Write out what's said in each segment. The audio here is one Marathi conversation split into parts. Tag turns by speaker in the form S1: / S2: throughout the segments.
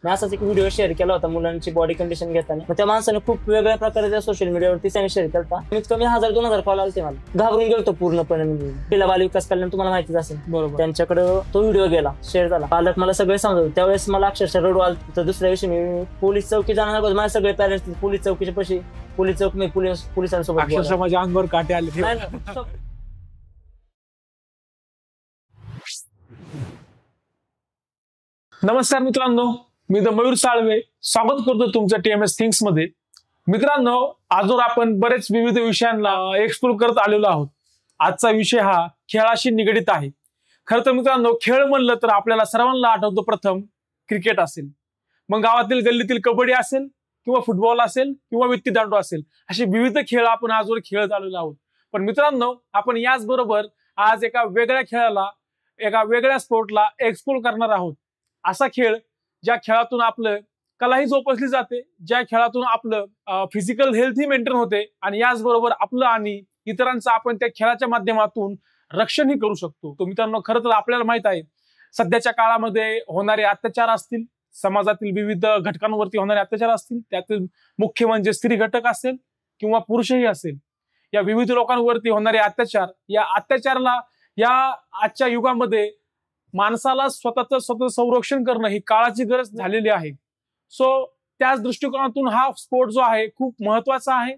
S1: मी असाच एक व्हिडिओ शेअर केला होता मुलांची बॉडी कंडिशन घेताना. मग त्या माणसाने खूप वेगळ्या प्रकारच्या सोशल मीडियावरती त्याने शेअर केला. कमीत कमी 1000-2000 कॉल आले. मला घाबरून गेलो पूर्णपणे. जिल्हा बाल विकास कल्याण तुम्हाला माहितीच असेल, बरोबर, त्यांच्याकडे तो व्हिडिओ गेला, शेअर झाला. पालक मला सगळे सांगत. त्यावेळेस मला अक्षरशः रडू आलं. तर दुसऱ्या दिवशी मी पोलीस चौकी जाणार होतो. माझे सगळे पॅरेंट्स पोलीस चौकीच्या पाशी, पोलीस चौक मी पोलिसांसोबत
S2: अक्षरशः माझ्या अंगावर काटे आले. नमस्कार मित्रांनो, मी द मयूर साळवे स्वागत करतो तुमचं TMS थिंग्स मध्ये. मित्रांनो, आजवर आपण बरेच विविध विषयांना एक्सप्लोर करत आलेलो आहोत. आजचा विषय हा खेळाशी निगडित आहे. खरं तर मित्रांनो, खेळ म्हणलं तर आपल्याला सर्वांना आठवतो प्रथम क्रिकेट असेल, मग गावातील गल्लीतील कबड्डी असेल किंवा फुटबॉल असेल किंवा विट्टीदांडू असेल, असे विविध खेळ आपण आजवर खेळत आलेलो आहोत. पण मित्रांनो, आपण याचबरोबर आज एका वेगळ्या खेळाला, एका वेगळ्या स्पोर्टला एक्सप्लोर करणार आहोत. असा खेळ ज्या खेळातून आपलं कलाही जोपासली जाते, ज्या खेळातून आपलं फिजिकल हेल्थही मेंटेन होते आणि याचबरोबर आपलं आणि इतरांचं आपण त्या खेळाच्या माध्यमातून रक्षणही करू शकतो. तो मित्रांनो, खरं तर आपल्याला माहित आहे, सध्याच्या काळामध्ये होणारे अत्याचार असतील, समाजातील विविध घटकांवरती होणारे अत्याचार असतील, त्यातील मुख्य म्हणजे स्त्री घटक असेल किंवा पुरुषही असेल, या विविध लोकांवरती होणारे अत्याचार, या अत्याचाराला या आजच्या युगामध्ये माणसाला स्वतः संरक्षण करणं ही काळाची गरज झालेली आहे. सो त्याच दृष्टिकोनातून हा स्पोर्ट जो आहे खूप महत्वाचा आहे.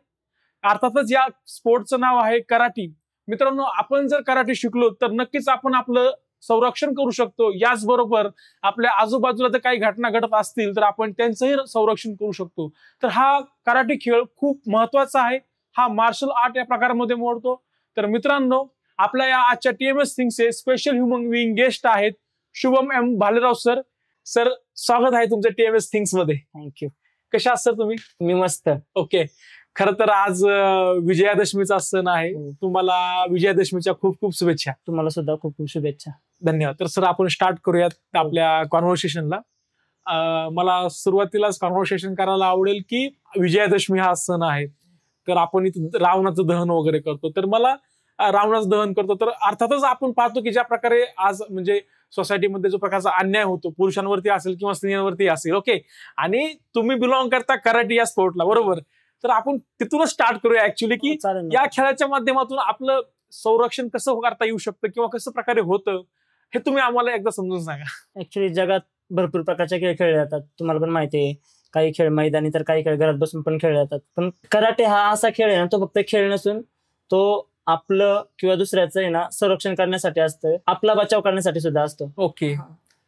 S2: अर्थातच या स्पोर्टचं नाव आहे कराटे. मित्रांनो, आपण जर कराटे शिकलो तर नक्कीच आपण आपलं संरक्षण करू शकतो. याचबरोबर आपल्या आजूबाजूला जर काही घटना घडत असतील तर आपण त्यांचंही संरक्षण करू शकतो. तर हा कराटे खेळ खूप महत्वाचा आहे. हा मार्शल आर्ट या प्रकारामध्ये मोडतो. तर मित्रांनो, आपल्या या आजच्या TMS थिंग्सचे स्पेशल ह्युमन बिईंग गेस्ट आहेत Shubham M Bhalerao sir. Sir, स्वागत आहे तुमच्या TMS थिंग्स मध्ये.
S1: थँक्यू.
S2: कशा आहात सर तुम्ही?
S1: मी मस्त.
S2: ओके. खरं तर आज विजयादशमीचा सण आहे. तुम्हाला विजयादशमीच्या खूप खूप शुभेच्छा.
S1: तुम्हाला सुद्धा खूप खूप शुभेच्छा.
S2: धन्यवाद. तर सर, आपण स्टार्ट करूयात आपल्या कॉन्व्हर्सेशनला. मला सुरुवातीलाच कॉन्व्हर्सेशन करायला आवडेल की विजयादशमी हा सण आहे, तर आपण इथं रावणाचं दहन वगैरे करतो. तर मला रावणाचं दहन करतो, तर अर्थातच आपण पाहतो की ज्या प्रकारे आज म्हणजे सोसायटीमध्ये जो प्रकारचा अन्याय होतो, पुरुषांवरती असेल किंवा स्त्रियांवरती असेल, ओके, आणि तुम्ही बिलॉंग करता कराटे या स्पोर्टला, बरोबर. तर आपण तिथूनच स्टार्ट करूया ऍक्च्युली की या खेळाच्या माध्यमातून आपलं संरक्षण कसं करता येऊ शकतं किंवा कसं प्रकारे होतं, हे तुम्ही आम्हाला एकदा समजून सांगा.
S1: ऍक्च्युली जगात भरपूर प्रकारचे खेळ खेळले जातात, तुम्हाला पण माहिती आहे. काही खेळ मैदानी तर काही खेळ घरात बसून पण खेळले जातात. पण कराटे हा असा खेळ आहे ना, तो फक्त खेळ नसून तो आपलं किंवा दुसऱ्याचं आहे ना संरक्षण करण्यासाठी असतं, आपला बचाव करण्यासाठी सुद्धा असतो.
S2: ओके.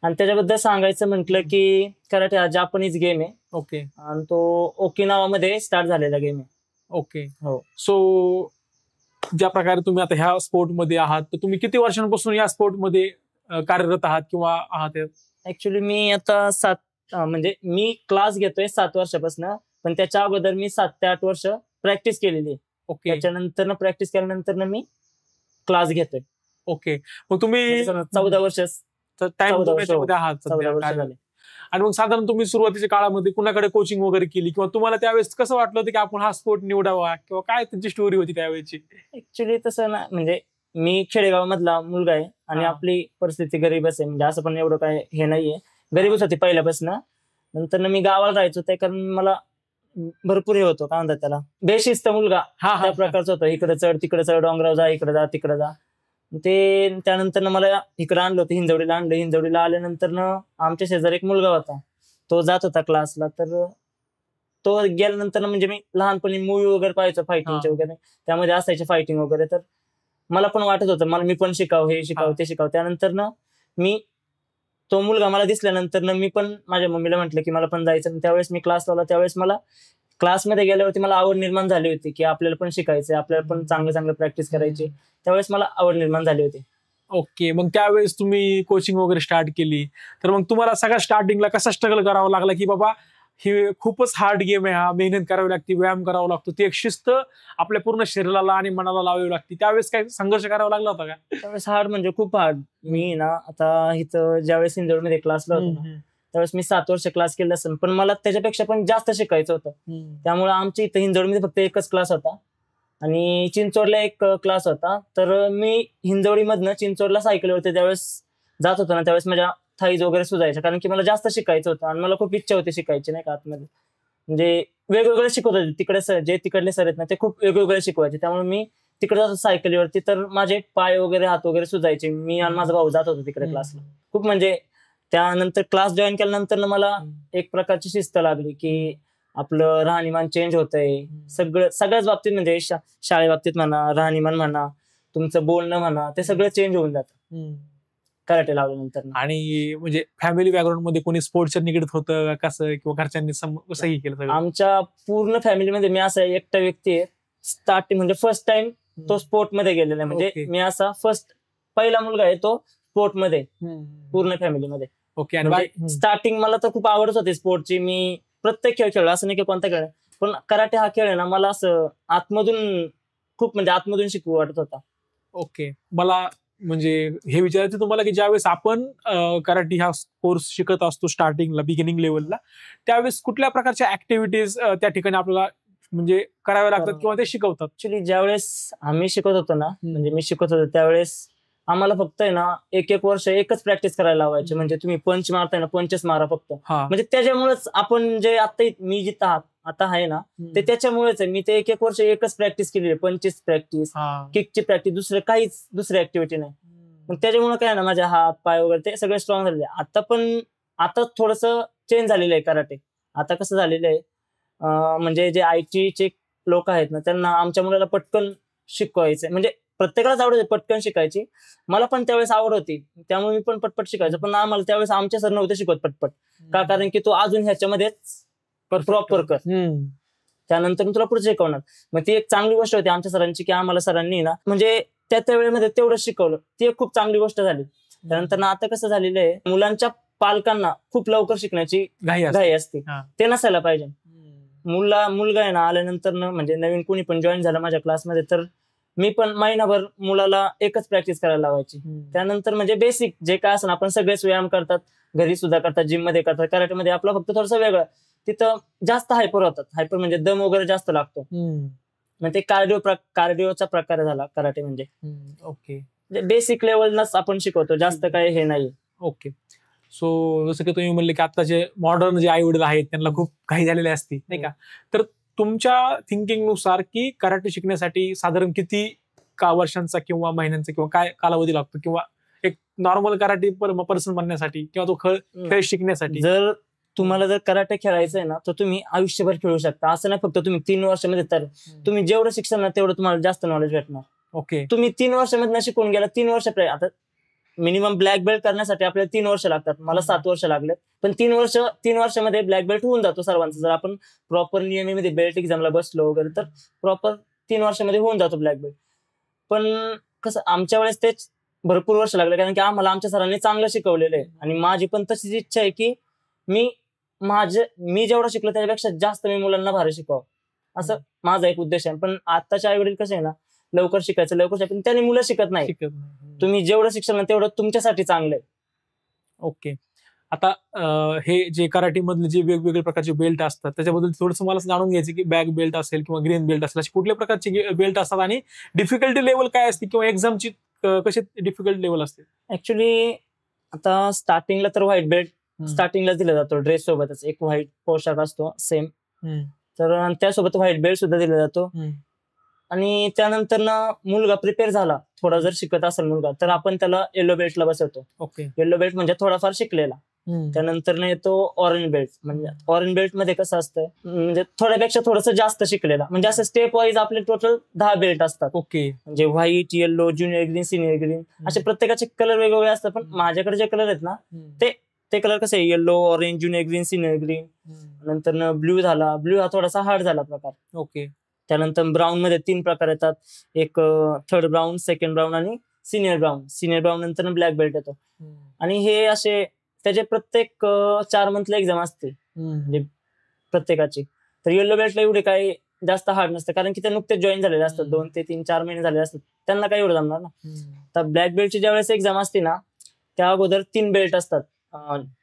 S1: आणि त्याच्याबद्दल सांगायचं म्हटलं की कराटे हा जापनीज गेम आहे.
S2: ओके.
S1: आणि तो ओकिनावामध्ये स्टार्ट झालेला गेम आहे.
S2: ओके.
S1: हो.
S2: सो ज्या प्रकारे तुम्ही आता ह्या स्पोर्ट मध्ये आहात, तर तुम्ही किती वर्षांपासून या स्पोर्ट मध्ये कार्यरत आहात किंवा आहात?
S1: ऍक्च्युली मी आता म्हणजे मी क्लास घेतोय 7 वर्षापासून, पण त्याच्या अगोदर मी 7 ते 8 वर्ष प्रॅक्टिस केलेली आहे.
S2: ओके.
S1: त्याच्यानंतर प्रॅक्टिस केल्यानंतर मी क्लास घेतोय.
S2: ओके. मग तुम्ही
S1: 14 वर्ष
S2: आहात
S1: झाले.
S2: आणि मग साधारण तुम्ही सुरुवातीच्या काळामध्ये कुणाकडे कोचिंग वगैरे केली किंवा तुम्हाला त्यावेळेस कसं वाटलं होतं की आपण हा स्पोर्ट निवडावा किंवा काय त्यांची स्टोरी होती त्यावेळेची?
S1: ऍक्च्युली तसं ना, म्हणजे मी खेडेगाव मधला मुलगा आहे आणि आपली परिस्थिती गरीबच आहे, म्हणजे असं पण एवढं काय हे नाहीये, गरीबच होती पहिल्यापासून. नंतर मी गावाला राहायचो, त्या कारण मला भरपूर हे होतं, काय म्हणतात त्याला, बेशिस्त मुलगा त्या प्रकारचं होतं. इकडे चढ तिकडे चढ, डोंगरावर जा, इकडे जा तिकडे जा. ते त्यानंतर मला इकडे आणलं होतं, हिंजवडीला आणलं. हिंजवडीला आल्यानंतर आमच्या शेजारी एक मुलगा होता, तो जात होता क्लासला. तर तो गेल्यानंतर म्हणजे मी लहानपणी मूवी वगैरे पाहायचो फायटिंगचे वगैरे, त्यामध्ये असायचे फायटिंग वगैरे. तर मला पण वाटत होतं मी पण शिकाव, हे शिकाव ते शिकाव. त्यानंतर मी तो मुलगा मला दिसल्यानंतर मी पण माझ्या मम्मीला म्हटलं की मला पण जायचं. त्यावेळेस मी क्लास लावला. त्यावेळेस मला क्लासमध्ये गेल्यावरती मला आवड निर्माण झाली होती की आपल्याला पण शिकायचंय, आपल्याला पण चांगलं प्रॅक्टिस करायची. त्यावेळेस मला आवड निर्माण झाली होती.
S2: ओके. मग त्यावेळेस तुम्ही कोचिंग वगैरे स्टार्ट केली, तर मग तुम्हाला सगळ्या स्टार्टिंगला कसा स्ट्रगल करावा लागला की बाबा ही खूपच हार्ड गेम आहे, हा मेहनत करावी लागते, व्यायाम करावा लागतो, ती एक शिस्त आपल्या पूर्ण शरीराला आणि मनाला लावावी लागते, त्यावेळेस काय संघर्ष करावा लागला होता का?
S1: त्यावेळेस हार्ड म्हणजे खूप हार्ड. मी ना आता इथं ज्यावेळेस इंदोरमध्ये क्लासला होतो त्यावेळेस मी 7 वर्ष क्लास केला असेल, पण मला त्याच्यापेक्षा पण जास्त शिकायचं होतं. त्यामुळे आमच्या इथं हिंजवडीमध्ये फक्त एकच क्लास होता आणि चिंचवडला एक क्लास होता. तर मी हिंजवडीमधनं चिंचवडला सायकलवरती त्यावेळेस जात होतो ना, त्यावेळेस माझ्या थाईज वगैरे सुजायच्या, कारण की मला जास्त शिकायचं होतं आणि मला खूप इच्छा होती शिकायची नाही का आतमध्ये. म्हणजे वेगवेगळे शिकवत होते तिकडे सर, जे तिकडले सर आहेत ना ते खूप वेगवेगळे शिकवायचे, त्यामुळे मी तिकडे जातो सायकलीवरती तर माझे पाय वगैरे हात वगैरे सुजायचे. मी आणि माझा भाऊ जात होतो तिकडे क्लासला. खूप म्हणजे त्यानंतर क्लास जॉईन केल्यानंतर ना मला एक प्रकारची शिस्त लागली की आपलं राहणीमान चेंज होतंय. सगळ्याच बाबतीत म्हणजे शाळे बाबतीत म्हणा, राहणीमान म्हणा, तुमचं बोलणं म्हणा, ते सगळं चेंज होऊन जातं कराटे लावल्यानंतर.
S2: आणि म्हणजे फॅमिली बॅकग्राऊंड मध्ये कोणी स्पोर्ट्सच्या निगडीत होतं कसं, किंवा घरच्यांनी कसंही केलं सगळं?
S1: आमच्या पूर्ण फॅमिलीमध्ये मी असा एकटा व्यक्ती आहे स्टार्टिंग म्हणजे फर्स्ट टाइम तो स्पोर्ट मध्ये गेलेला आहे. म्हणजे मी असा पहिला मुलगा आहे तो स्पोर्ट मध्ये पूर्ण फॅमिलीमध्ये.
S2: ओके.
S1: आणि स्टार्टिंग मला तर खूप आवडत होती स्पोर्टची. मी प्रत्येक खेळ खेळलो, असं नाही की कोणता खेळ, पण कराटे हा खेळ आहे ना मला असं आतमधून खूप म्हणजे आतमधून शिकू वाटत होता.
S2: ओके. मला म्हणजे हे विचारायचं तुम्हाला की ज्यावेळेस आपण कराटे हा कोर्स शिकत असतो स्टार्टिंगला, बिगिनिंग लेवलला, त्यावेळेस कुठल्या प्रकारच्या ऍक्टिव्हिटीज त्या ठिकाणी आपल्याला म्हणजे कराव्या लागतात किंवा ते शिकवतात?
S1: ऍक्च्युली ज्यावेळेस आम्ही शिकत होतो ना, म्हणजे मी शिकत होतो त्यावेळेस आम्हाला फक्त आहे ना एक वर्ष एकच प्रॅक्टिस करायला लावायची. म्हणजे तुम्ही पंच मारताय ना, पंचच मारा फक्त. म्हणजे त्याच्यामुळेच आपण जे आता मी जिथं आता आहे ना ते त्याच्यामुळेच आहे. मी ते एक वर्ष एकच प्रॅक्टिस केली आहे, पंचची प्रॅक्टिस, किकची प्रॅक्टिस, दुसरी ऍक्टिव्हिटी नाही. पण त्याच्यामुळे काय ना माझे हात पाय वगैरे ते सगळे स्ट्रॉंग झालेले. आता थोडस चेंज झालेलं आहे कराटे. आता कसं झालेलं आहे म्हणजे जे आयटीचे लोक आहेत ना त्यांना आमच्या मुलाला पटकन शिकवायचं, म्हणजे प्रत्येकालाच आवड होती पटकन शिकायची. मला पण त्यावेळेस आवड होती, त्यामुळे मी पण पटपट शिकायचो. पण आम्हाला त्यावेळेस आमचे सर नव्हते शिकवत पटपट. का? कारण की तू अजून ह्याच्यामध्येच प्रॉपर कर, त्यानंतर तुला पुढे शिकवणार. मग ती एक चांगली गोष्ट होती आमच्या सरांची की आम्हाला सरांनी ना म्हणजे त्या वेळेमध्ये तेवढं शिकवलं. ती एक खूप चांगली गोष्ट झाली. त्यानंतर ना आता कसं झालेलं आहे, मुलांच्या पालकांना खूप लवकर शिकण्याची घाई असते, ते नसायला पाहिजे. मुलगा आहे ना आल्यानंतर ना म्हणजे नवीन कोणी पण जॉईन झालं माझ्या क्लासमध्ये तर मी पण महिनाभर मुलाला एकच प्रॅक्टिस करायला लावायची. त्यानंतर म्हणजे बेसिक जे काय असं आपण सगळेच व्यायाम करतात, घरी सुद्धा करतात, जिम मध्ये करतात. कराटेमध्ये आपलं फक्त थोडंसं वेगळं, तिथं जास्त हायपर होतात. हायपर म्हणजे दम वगैरे जास्त लागतो. मग ते कार्डिओचा प्रकार झाला कराटे म्हणजे.
S2: ओके.
S1: बेसिक लेवललाच आपण शिकवतो, जास्त काय हे नाही.
S2: ओके. सो जसं की तुम्ही म्हणले की आताचे मॉडर्न जे आई वडील आहेत त्यांना खूप काही झालेले असते नाही का, तर तुमच्या थिंकिंग नुसार की कराटे शिकण्यासाठी साधारण किती वर्षांचा किंवा महिन्यांचा किंवा काय कालावधी लागतो, किंवा एक नॉर्मल कराटे पर्सन बनण्यासाठी किंवा तो खेळ शिकण्यासाठी?
S1: जर तुम्हाला जर कराटे खेळायचंय ना तर तुम्ही आयुष्यभर खेळू शकता. असं नाही फक्त तुम्ही 3 वर्षामध्ये, तर तुम्ही जेवढं शिक्षण ना तेवढं तुम्हाला जास्त नॉलेज भेटणार.
S2: ओके.
S1: तुम्ही 3 वर्षामध्ये शिकून गेला, 3 वर्ष आता मिनिमम ब्लॅक बेल्ट करण्यासाठी आपल्याला 3 वर्ष लागतात. मला 7 वर्ष लागले, पण 3 वर्षामध्ये ब्लॅक बेल्ट होऊन जातो सर्वांचा. जर आपण प्रॉपर नियमामध्ये बेल्ट एक्झामला बसलो वगैरे तर प्रॉपर 3 वर्षामध्ये होऊन जातो ब्लॅक बेल्ट. पण कसं आमच्या वेळेस तेच भरपूर वर्ष लागले, कारण की आम्हाला आमच्या सरांनी चांगलं शिकवलेलं आहे. आणि माझी पण तशीच इच्छा आहे की मी जेवढं शिकलो त्याच्यापेक्षा जास्त मी मुलांना भारी शिकवावं, असं माझा एक उद्देश आहे. पण आताचे आई वडील कसे आहे ना, लवकर शिकायचं पण त्याने मुलं शिकत नाही. तुम्ही जेवढं शिक्षण ना तेवढं तुमच्यासाठी चांगलं आहे.
S2: ओके. आता हे जे कराटे मधले जे वेगवेगळे प्रकारचे बेल्ट असतात त्याच्याबद्दल थोडंसं मला जाणून घ्यायचं की ब्लॅक बेल्ट असेल किंवा ग्रीन बेल्ट असेल, असे कुठल्या प्रकारचे बेल्ट असतात आणि डिफिकल्टी लेवल काय असते किंवा एक्झामची कशी डिफिकल्ट लेवल असते?
S1: ऍक्च्युली आता स्टार्टिंगला तर व्हाईट बेल्ट स्टार्टिंगला दिला जातो, ड्रेस सोबतच एक व्हाईट पोशाख असतो सेम, तर त्यासोबत व्हाईट बेल्ट सुद्धा दिला जातो. आणि त्यानंतर ना मुलगा प्रिपेअर झाला, थोडा जर शिकत असेल मुलगा, तर आपण त्याला येलो बेल्टला बसवतो.
S2: ओके.
S1: येलो बेल्ट म्हणजे थोडाफार शिकलेला. त्यानंतर ना येतो ऑरेंज बेल्ट. म्हणजे ऑरेंज बेल्ट मध्ये कसं असतं, म्हणजे थोड्यापेक्षा थोडंसं जास्त शिकलेला. म्हणजे असं स्टेप वाईज आपले टोटल 10 बेल्ट असतात.
S2: ओके.
S1: म्हणजे white, yellow, junior green, senior green, असे प्रत्येकाचे कलर वेगवेगळे असतात. पण माझ्याकडे जे कलर आहेत ना ते कलर कसे आहे, yellow, orange, junior green, senior green. नंतर ब्ल्यू झाला. ब्ल्यू हा थोडासा हार्ड झाला प्रकार.
S2: ओके.
S1: त्यानंतर ब्राऊन मध्ये 3 प्रकार येतात, एक थर्ड ब्राऊन, सेकंड ब्राऊन आणि सिनियर ब्राऊन. सिनियर ब्राऊन नंतर ब्लॅक बेल्ट येतो. आणि हे असे त्याचे प्रत्येक 4 मंथला एक्झाम असते म्हणजे प्रत्येकाची. तर येलो बेल्टला एवढे काही जास्त हार्ड नसतं, कारण की ते नुकतेच जॉईन झालेले असतात, 2 ते 3-4 महिने झालेले असतात, त्यांना काही एवढं जमणार ना. तर ब्लॅक बेल्टची ज्यावेळेस एक्झाम असते ना त्या अगोदर 3 बेल्ट असतात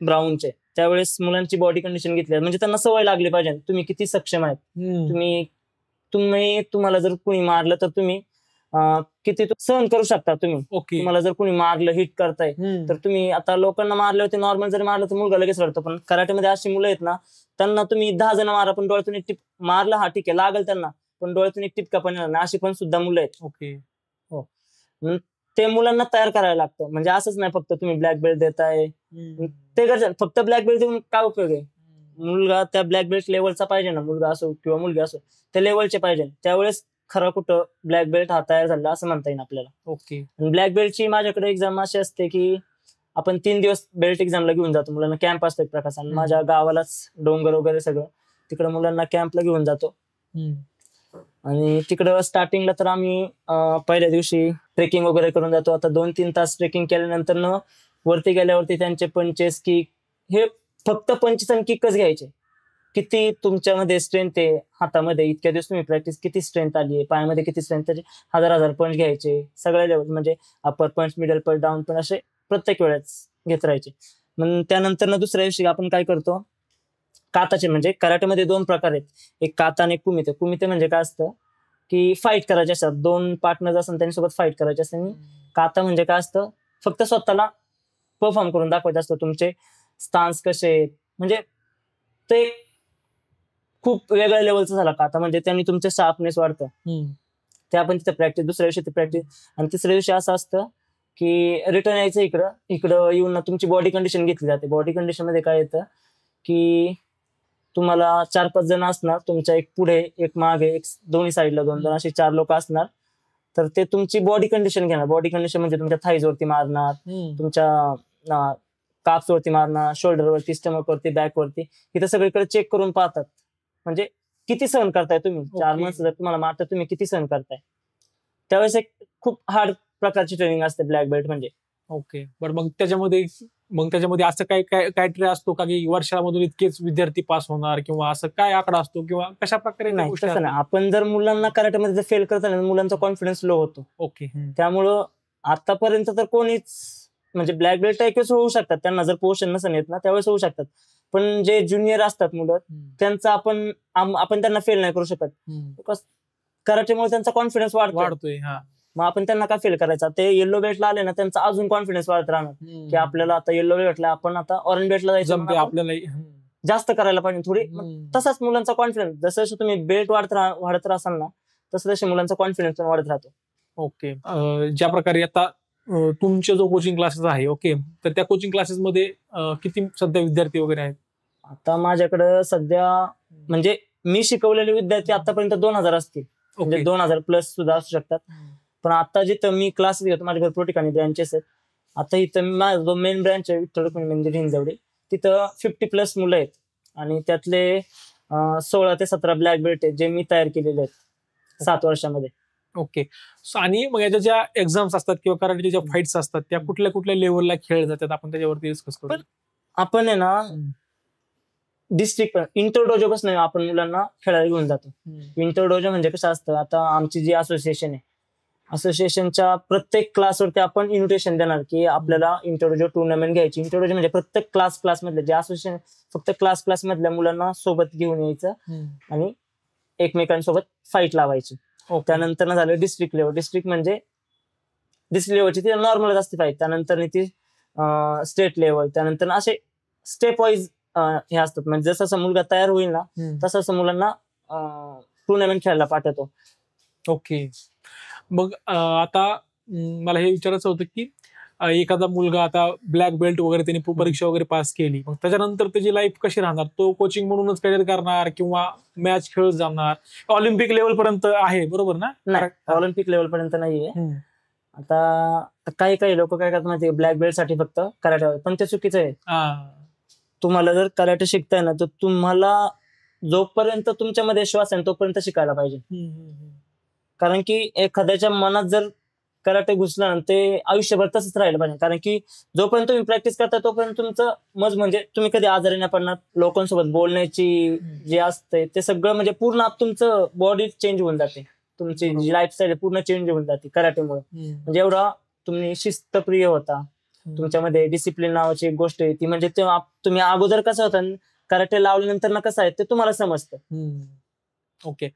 S1: ब्राऊनचे. त्यावेळेस मुलांची बॉडी कंडिशन घेतली, म्हणजे त्यांना सवय लागली पाहिजे तुम्ही किती सक्षम आहेत. तुम्हाला जर कुणी मारलं तर तुम्ही किती सहन करू शकता तुम्ही.
S2: ओके.
S1: तुम्हाला जर कोणी मारलं, हिट करताय, तर तुम्ही आता लोकांना मारले होते, नॉर्मल जरी मारलं तर मुलगा लगेच रडतो, पण कराटेमध्ये अशी मुलं आहेत ना, त्यांना तुम्ही 10 जण मारा पण डोळ्यातून एक टिप मारलं, हा ठीक आहे लागेल त्यांना, पण डोळ्यातून एक टिपका पण येणार नाही, अशी पण सुद्धा मुलं आहेत.
S2: ओके.
S1: हो. ते मुलांना तयार करायला लागतं. म्हणजे असंच नाही फक्त तुम्ही ब्लॅक बेल्ट देताय, ते गरजेचं फक्त ब्लॅक बेल्ट देऊन काय उपयोग आहे. मुलगा त्या ब्लॅक बेल्ट लेवलचा पाहिजे ना, मुलगा असो किंवा मुलगी असो, त्या लेवलचे पाहिजे. त्यावेळेस खरं कुठं ब्लॅक बेल्ट हा तयार झाला असं म्हणता येईल आपल्याला.
S2: ओके.
S1: ब्लॅक बेल्टची माझ्याकडे एक्झाम अशी असते की आपण 3 दिवस बेल्ट एक्झामला घेऊन जातो मुलांना. कॅम्प असतो एक प्रकारचा. माझ्या गावालाच डोंगर वगैरे सगळं, तिकडे मुलांना कॅम्पला घेऊन जातो. आणि तिकडं स्टार्टिंगला तर आम्ही पहिल्या दिवशी ट्रेकिंग वगैरे करून जातो. आता 2-3 तास ट्रेकिंग केल्यानंतर वरती गेल्यावरती त्यांचे पंचेस, किक, हे फक्त पंचेस आणि किकच घ्यायचे. किती तुमच्यामध्ये स्ट्रेंथ आहे हातामध्ये, इतक्या दिवस तुम्ही प्रॅक्टिस, किती स्ट्रेंथ आली आहे पायामध्ये, किती स्ट्रेंथ, त्याचे 1000 पंच घ्यायचे सगळ्या लेवल, म्हणजे अपर पंच, मिडल पंच, डाऊन पंच, असे प्रत्येक वेळेस घेत राहायचे. मग त्यानंतर दुसऱ्या दिवशी आपण काय करतो, काताचे, म्हणजे कराटेमध्ये 2 प्रकार आहेत, एक काता आणि एक कुमिते. कुमिते म्हणजे काय असतं की फाईट करायचे असतात, 2 पार्टनर्स असतात त्यांच्यासोबत फाईट करायचे असते. आणि काता म्हणजे काय असतं, फक्त स्वतःला परफॉर्म करून दाखवायचं असतं, तुमचे स्टान्स कसे आहेत, म्हणजे ते खूप वेगळ्या लेवलचं झाला काता. म्हणजे त्यांनी तुमचं शार्पनेस वाढतं. ते आपण तिथे प्रॅक्टिस, दुसऱ्या दिवशी ती प्रॅक्टिस. आणि तिसऱ्या दिवशी असं असतं की रिटर्न यायचं इकडं येऊन ना तुमची बॉडी कंडिशन घेतली जाते. बॉडी कंडिशन मध्ये काय येतं की तुम्हाला 4-5 जण असणार, तुमच्या एक पुढे, एक मागे, एक दोन्ही साईडला 2-2 असे 4 लोक असणार. तर ते तुमची बॉडी कंडिशन घेणार. बॉडी कंडिशन म्हणजे तुमच्या थाईज वरती मारणार, तुमच्या काप्स वरती मारणार, शोल्डर वरती, स्टमक वरती, बॅक वरती, इथं सगळीकडे चेक करून पाहतात. म्हणजे किती सहन करताय तुम्ही. 4 माणसं जर तुम्हाला मारतात, तुम्ही किती सहन करताय. त्यावेळेस एक खूप हार्ड प्रकारची ट्रेनिंग असते ब्लॅक बेल्ट म्हणजे.
S2: ओके. बरं, मग त्याच्यामध्ये असं काय क्रायटेरिया असतो का की वर्षामधून इतकेच विद्यार्थी पास होणार, किंवा असं काय आकडा असतो, किंवा कशा प्रकारे?
S1: नाही, तसं नाही. आपण जर मुलांना कराटेमध्ये जर फेल करता ना, मुलांचा कॉन्फिडन्स लो होतो.
S2: ओके.
S1: त्यामुळं आतापर्यंत तर कोणीच, म्हणजे ब्लॅक बेल्ट एकच होऊ शकतात, त्यांना जर पोषण नसेल येत ना त्यावेळेस होऊ शकतात, पण जे ज्युनियर असतात मुलं, त्यांचा आपण त्यांना फेल नाही करू शकत. बिकॉज कराटेमुळे त्यांचा कॉन्फिडन्स वाढतोय. मग आपण त्यांना का फेल करायचा. ते येलो बेल्टला आले ना, त्यांचा अजून कॉन्फिडन्स वाढत राहणार की आपल्याला आता येलो बेल्टला, आपण आता ऑरेंज बेल्टला जायचं,
S2: आपल्याला
S1: जास्त करायला पाहिजे थोडी. तसाच मुलांचा कॉन्फिडन्स, जसं तुम्ही बेल्ट वाढत राहाल ना, तसं मुलांचा कॉन्फिडन्स वाढत राहतो.
S2: ओके. ज्या प्रकारे आता तुमचे जो कोचिंग क्लासेस आहे, ओके, तर त्या कोचिंग क्लासेस मध्ये किती सध्या विद्यार्थी वगैरे आहेत?
S1: आता माझ्याकडे सध्या म्हणजे मी शिकवलेले विद्यार्थी आतापर्यंत 2000 असतील, म्हणजे 2000 प्लस सुद्धा असू शकतात. पण आता जिथं मी क्लासेस घेतो, माझ्या भरपूर ठिकाणी ब्रँचेस आहेत. आता इथं माझा जो मेन ब्रँच आहे विठ्ठल रुक्मिणी मंदिर हिंजवडी, तिथं 50+ मुलं आहेत. आणि त्यातले 16 ते 17 ब्लॅक बेल्ट आहेत, जे मी तयार केलेले आहेत 7 वर्षामध्ये.
S2: ओके. आणि मग याच्या ज्या एक्झाम्स असतात किंवा कराटेच्या ज्या फाईट्स असतात, त्या कुठल्या कुठल्या लेवलला खेळ जातात, आपण त्याच्यावरती डिस्कस करू.
S1: आपण आहे ना, डिस्ट्रिक्ट इंटर डोजो पासून आपण मुलांना खेळायला घेऊन जातो. इंटर डोजो म्हणजे कसं असतं, आता आमची जी असोसिएशन आहे, असोसिएशनच्या प्रत्येक क्लासवरती आपण इन्व्हिटेशन देणार की आपल्याला इंटर डोजो टुर्नामेंट घ्यायची. इंटर डोजो म्हणजे प्रत्येक क्लास मधले जे असोसिएशन, फक्त क्लास मधल्या मुलांना सोबत घेऊन यायचं आणि एकमेकांसोबत फाईट लावायची. त्यानंतर झालं डिस्ट्रिक्ट लेवल. डिस्ट्रिक्ट म्हणजे डिस्ट्रिक्ट लेवलची ती नॉर्मलच असते फाईट. त्यानंतर ती स्टेट लेवल, त्यानंतर असे स्टेप वाईज हे असतात. म्हणजे जसं मुलगा तयार होईल ना, तसं मुलांना टुर्नामेंट खेळायला पाठवतो.
S2: ओके. मग आता मला हे विचारायचं होतं की एखादा मुलगा आता ब्लॅक बेल्ट वगैरे त्यांनी परीक्षा वगैरे पास केली, मग त्याच्यानंतर त्याची लाईफ कशी राहणार? तो कोचिंग म्हणूनच करिअर करणार, किंवा मॅच खेळत जाणार? ऑलिम्पिक लेवल पर्यंत आहे, बरोबर ना?
S1: नाही, ऑलिम्पिक लेवल पर्यंत नाहीये. आता काही लोक काय करतात माहिती, ब्लॅक बेल्ट साठी फक्त कराटे, पण ते चुकीचं आहे. तुम्हाला जर कराटे शिकताय ना, तर तुम्हाला जोपर्यंत तुमच्यामध्ये श्वास आहे तोपर्यंत शिकायला पाहिजे. कारण की एखाद्याच्या मनात जर कराटे घुसला ना, ते आयुष्यभर तसंच राहिलं पाहिजे. कारण की जोपर्यंत तुम्ही प्रॅक्टिस करता तोपर्यंत तुमचं म्हणजे तुम्ही कधी आजारी नाही पडणार. लोकांसोबत बोलण्याची जे असते ते सगळं म्हणजे पूर्ण तुमचं बॉडी चेंज होऊन जाते, तुमची जी लाईफस्टाईल पूर्ण चेंज होऊन जाते कराटेमुळे. म्हणजे एवढा तुम्ही शिस्तप्रिय होता, तुमच्यामध्ये डिसिप्लिन नावाची एक गोष्ट आहे ती, म्हणजे तुम्ही अगोदर कसं होतं, कराटे लावल्यानंतर ना कसं आहे ते तुम्हाला समजतं.
S2: ओके.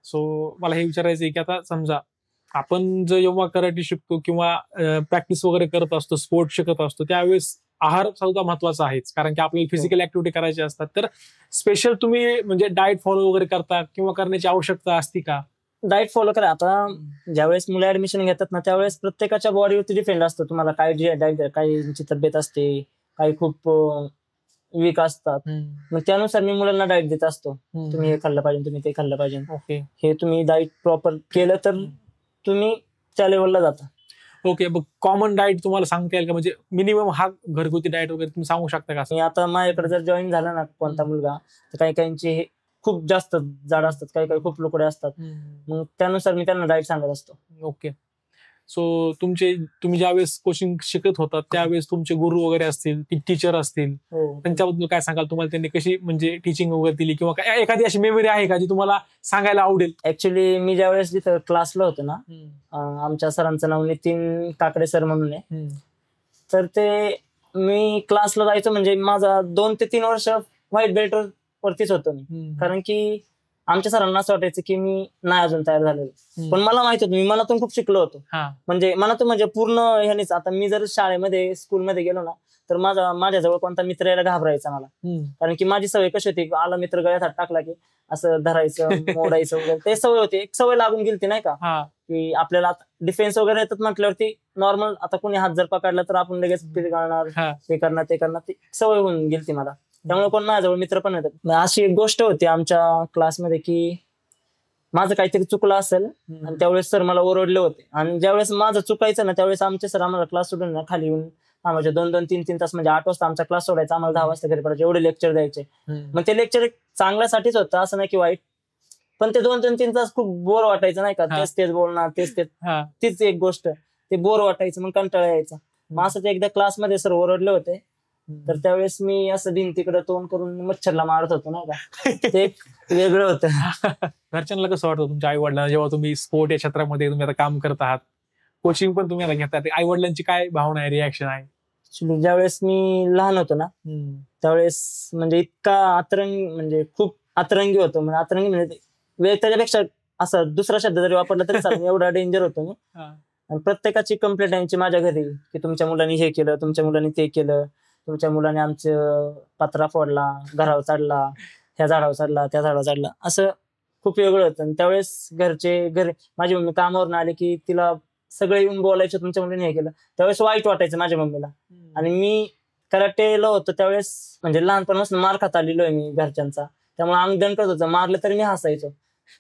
S2: सो मला हे विचारायचं आहे की आता समजा आपण जेव्हा कराटे शिकतो किंवा प्रॅक्टिस वगैरे करत असतो, स्पोर्ट शिकत असतो, त्यावेळेस आहार सुद्धा महत्वाचा आहेच, कारण की आपल्याला फिजिकल ऍक्टिव्हिटी करायची असतात. तर स्पेशल तुम्ही म्हणजे डाएट फॉलो वगैरे करता किंवा करण्याची आवश्यकता असते का?
S1: डाएट फॉलो करा. आता ज्यावेळेस मुलं ऍडमिशन घेतात ना, त्यावेळेस प्रत्येकाच्या बॉडीवरती डिपेंड असतं तुम्हाला काय डाएट, काहींची तब्येत असते, काही खूप वीक असतात. मग त्यानुसार मी मुलांना डाएट देत असतो. तुम्ही हे खाल्लं पाहिजे, तुम्ही ते खाल्लं पाहिजे.
S2: ओके
S1: हे तुम्ही डाएट प्रॉपर केलं तर तुम्ही त्या लेवलला जाता.
S2: ओके. मग कॉमन डाएट तुम्हाला सांगता येईल का, म्हणजे मिनिमम हा घरगुती डाएट वगैरे तुम्ही सांगू शकता का?
S1: आणि आता माझ्याकडे जर जॉईन झाला ना कोणता मुलगा, तर काही काहींचे हे खूप जास्त जाड असतात, काही काही खूप लुकडे असतात. मग त्यानुसार मी त्यांना डाएट सांगत असतो.
S2: ओके. सो तुम्ही ज्यावेळेस कोचिंग शिकत होता त्यावेळेस तुमचे गुरु वगैरे असतील, टीचर असतील,
S1: हो.
S2: त्यांच्याबद्दल काय सांगाल? तुम्हाला त्यांनी कशी म्हणजे टीचिंग वगैरे दिली किंवा काय एखादी अशी मेमरी आहे का जी तुम्हाला सांगायला आवडेल?
S1: ऍक्च्युली मी ज्यावेळेस जिथं क्लासला होतो ना, आमच्या सरांचं नाव नितीन काकडे सर म्हणून आहे. तर ते मी क्लासला जायचो म्हणजे माझा 2 ते 3 वर्ष व्हाईट बेल्ट वरतीच होतो मी. कारण की आमच्या सरांना असं वाटायचं की मी नाही अजून तयार झालेलो, पण मला माहित होतं मी मनातून खूप शिकलो होतो. म्हणजे मनातून म्हणजे पूर्ण ह्यानेच. आता मी जर शाळेमध्ये स्कूलमध्ये गेलो ना, तर माझ्याजवळ कोणता मित्र यायला घाबरायचा मला. कारण की माझी सवय कशी होती, आला मित्र गळ्यात हात टाकला की असं धरायचं, मोडायचं वगैरे, ते सवय होती. एक सवय लागून गेली नाही का, की आपल्याला डिफेन्स वगैरे येतात म्हटल्यावरती नॉर्मल आता कोणी हात जर पकडला तर आपण लगेच पिरगाळणार, हे करणार ते करणार, ती सवय होऊन गेली मला. त्यामुळे कोण माझ्याजवळ मित्र पण येतात. अशी एक गोष्ट होती आमच्या क्लासमध्ये की माझं काहीतरी चुकलं असेल आणि त्यावेळेस सर मला ओरडले होते. आणि ज्यावेळेस माझं चुकायचं ना, त्यावेळेस आमचे सर आम्हाला क्लास सोडून ना खाली येऊन आम्हाला 2-2, 3-3 तास म्हणजे 8 वाजता आमचा क्लास सोडायचा, आम्हाला 10 वाजता घरी पडायचे, एवढे लेक्चर द्यायचे. मग ते लेक्चर चांगल्यासाठीच होतं, असं नाही की वाईट. पण ते 2-3 तास खूप बोर वाटायचं नाही का, तेच बोलणार, तीच एक गोष्ट, ते बोर वाटायचं, मग कंटाळा यायचा. मग असं एकदा क्लासमध्ये सर ओरडले होते, तर त्यावेळेस मी असं भिंतीकडे तोंड करून मच्छरला मारत होतो ना का, ते एक वेगळं होतं.
S2: घरच्यांना कसं वाटतं तुमच्या आई वडिलांना जेव्हा तुम्ही स्पोर्ट या क्षेत्रामध्ये तुम्ही आता काम करत आहात, कोचिंग पण तुम्ही आता घेतात, आई वडिलांची काय भावना आहे, रिॲक्शन आहे?
S1: ज्यावेळेस मी लहान होतो ना, त्यावेळेस म्हणजे इतका अतरंगी, म्हणजे खूप अतरंगी होतो. म्हणजे अतरंगी म्हणजे त्याच्यापेक्षा असं दुसरा शब्द जरी वापरला तरी चालेल, एवढा डेंजर होतो मी. आणि प्रत्येकाची कंप्लेंट यायची माझ्या घरी की तुमच्या मुलांनी हे केलं, तुमच्या मुलांनी ते केलं, तुमच्या मुलाने आमचं पत्रा फोडला, घरावर चढला, ह्या झाडावर चढला, त्या झाडावर चढला, असं खूप वेगळं होतं. आणि त्यावेळेस माझी मम्मी कामावरून आली की तिला सगळे येऊन बोलायचे तुमच्या मुलीने हे केलं, त्यावेळेस वाईट वाटायचं माझ्या मम्मीला. आणि मी कराटेला होतो त्यावेळेस, म्हणजे लहानपणापासून मार खात आलेलो आहे मी घरच्यांचा, त्यामुळे अंग दणकत होतं, मारलं तरी मी हसायचो,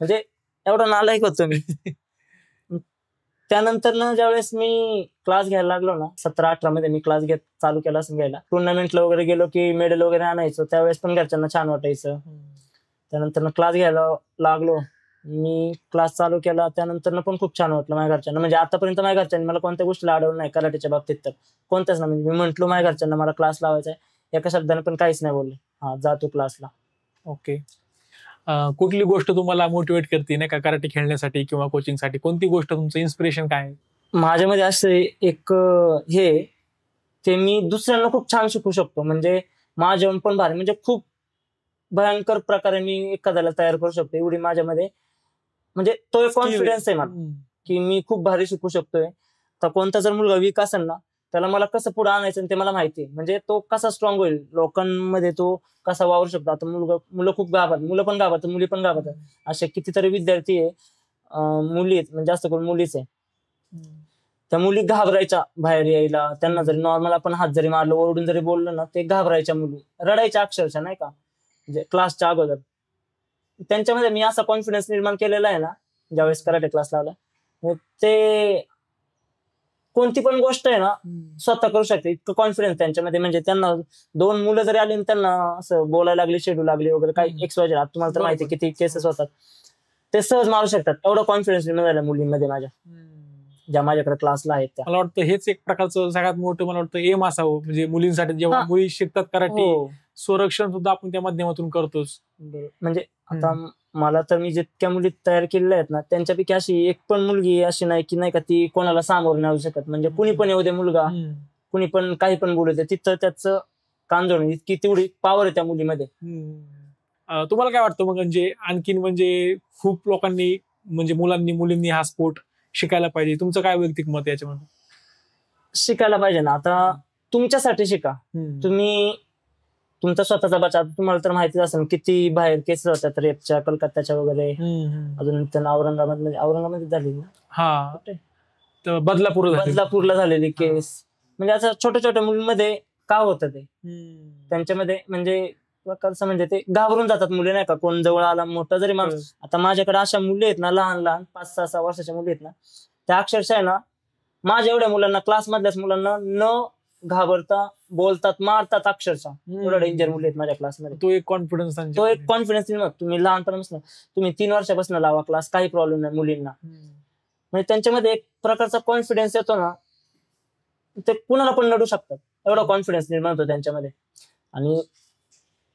S1: म्हणजे एवढा नालायक होतो मी. त्यानंतर ना ज्यावेळेस मी क्लास घ्यायला लागलो ना, 17-18 मध्ये मी क्लास चालू केला असं घ्यायला, टुर्नामेंटला वगैरे गेलो की मेडल वगैरे आणायचो, त्यावेळेस पण घरच्यांना छान वाटायचं. त्यानंतर क्लास घ्यायला लागलो, मी क्लास चालू केला, त्यानंतर पण खूप छान वाटलं माझ्या घरच्यांना. म्हणजे आतापर्यंत माझ्या घरच्यांनी मला कोणत्या गोष्टीला अडवलं नाही कराटेच्या बाबतीत, तर कोणत्याच ना. म्हणजे मी म्हंटलो माझ्या घरच्यांना मला क्लास लावायचा आहे, एका शब्दाने पण काहीच नाही बोलले, हा जा तू क्लासला.
S2: ओके. कुठली गोष्ट तुम्हाला मोटिवेट करते नाही का कराटे खेळण्यासाठी किंवा कोचिंगसाठी? कोणती गोष्ट तुमचं इन्स्पिरेशन काय आहे?
S1: माझ्यामध्ये असं एक हे ते मी दुसऱ्यांना खूप छान शिकू शकतो. म्हणजे माझ्याहून पण भारी, म्हणजे खूप भयंकर प्रकारे मी एखाद्याला तयार करू शकतो, एवढी माझ्यामध्ये म्हणजे तो एक कॉन्फिडन्स आहे मला की मी खूप भारी शिकू शकतोय. तर कोणता जर मुलगा वीक असेल ना, त्याला मला कसं पुढे आणायचं ते मला माहिती आहे. म्हणजे तो कसा स्ट्रॉंग होईल, लोकांमध्ये तो कसा वावरू शकतो. आता मुलं खूप घाबरतात, मुलं पण घाबरतात, मुली पण घाबरतात. असे कितीतरी विद्यार्थी आहे, मुली आहेत, म्हणजे जास्त करून मुलीच आहे. त्या मुली घाबरायच्या बाहेर यायला, त्यांना जरी नॉर्मल आपण हात जरी मारलं, ओरडून जरी बोललं ना, ते घाबरायच्या मुली, रडायच्या अक्षरशः नाही का, म्हणजे क्लासच्या अगोदर. त्यांच्यामध्ये मी असा कॉन्फिडन्स निर्माण केलेला आहे ना ज्यावेळेस कराटे क्लास लावला, ते कोणती पण गोष्ट आहे ना स्वतः करू शकते, इतकं कॉन्फिडन्स त्यांच्यामध्ये. म्हणजे त्यांना 2 मुलं जरी आली त्यांना असं बोलायला लागली, शेडू लागली वगैरे, काही XYZ, तुम्हाला तर माहिती किती केसेस होतात, ते सहज मारू शकतात. एवढा कॉन्फिडन्स मिळाला मुलींमध्ये माझ्या, ज्या माझ्याकडे क्लासला आहेत त्या.
S2: मला वाटतं हेच एक प्रकारचं सगळ्यात मोठं मला वाटतं एम असावं, म्हणजे मुलींसाठी जेव्हा मुली शिकतात कराटे, संरक्षण सुद्धा आपण त्या माध्यमातून करतोच.
S1: म्हणजे आता मला तर मी जितक्या मुली तयार केलेल्या आहेत ना, त्यांच्यापैकी अशी एक पण मुलगी अशी नाही की नाही का ती कोणाला सामोरं नाही जाऊ शकत. म्हणजे कुणी पण येऊ दे मुलगा, कुणी पण काही पण बोलू दे, तिथं त्याचं कान जोडून, इतकी तेवढी पॉवर आहे त्या मुलीमध्ये.
S2: तुम्हाला काय वाटतं मग, म्हणजे आणखीन म्हणजे खूप लोकांनी, म्हणजे मुलांनी मुलींनी हा स्पोर्ट शिकायला पाहिजे? तुमचं काय वैयक्तिक मत आहे याच्यामध्ये?
S1: शिकायला पाहिजे ना. आता तुमच्यासाठी शिका. तुम्ही तुमचा स्वतःचा बचाव. तुम्हाला तर माहितीच असेल किती बाहेर केसेस होतात रेपच्या, कलकत्त्याच्या वगैरे. अजून त्यांना औरंगाबाद झाली ना.
S2: हा, तर बदलापूरला
S1: झालेली केस. म्हणजे असं छोट्या छोट्या मुलींमध्ये का होतं ते त्यांच्यामध्ये, म्हणजे प्रकारचं म्हणजे ते घाबरून जातात मुली, नाही का. कोण जवळ आला मोठा जरी माणूस. आता माझ्याकडे अशा मुली आहेत ना, लहान लहान 5-6 वर्षाच्या मुली आहेत ना, त्या अक्षरशः आहे ना, माझ्या एवढ्या मुलांना, क्लासमधल्याच मुलांना न घाबरता बोलतात, मारतात अक्षरशः. एवढ्या डेंजर मुली आहेत माझ्या क्लासमध्ये.
S2: तो एक कॉन्फिडन्स
S1: मग तुम्ही लहानपणापासून, तुम्ही 3 वर्षापासून लावा क्लास, काही प्रॉब्लेम नाही मुलींना. म्हणजे त्यांच्यामध्ये एक प्रकारचा कॉन्फिडन्स येतो ना, ते कुणाला पण लढू शकतात, एवढा कॉन्फिडन्स निर्माण होतो त्यांच्यामध्ये. आणि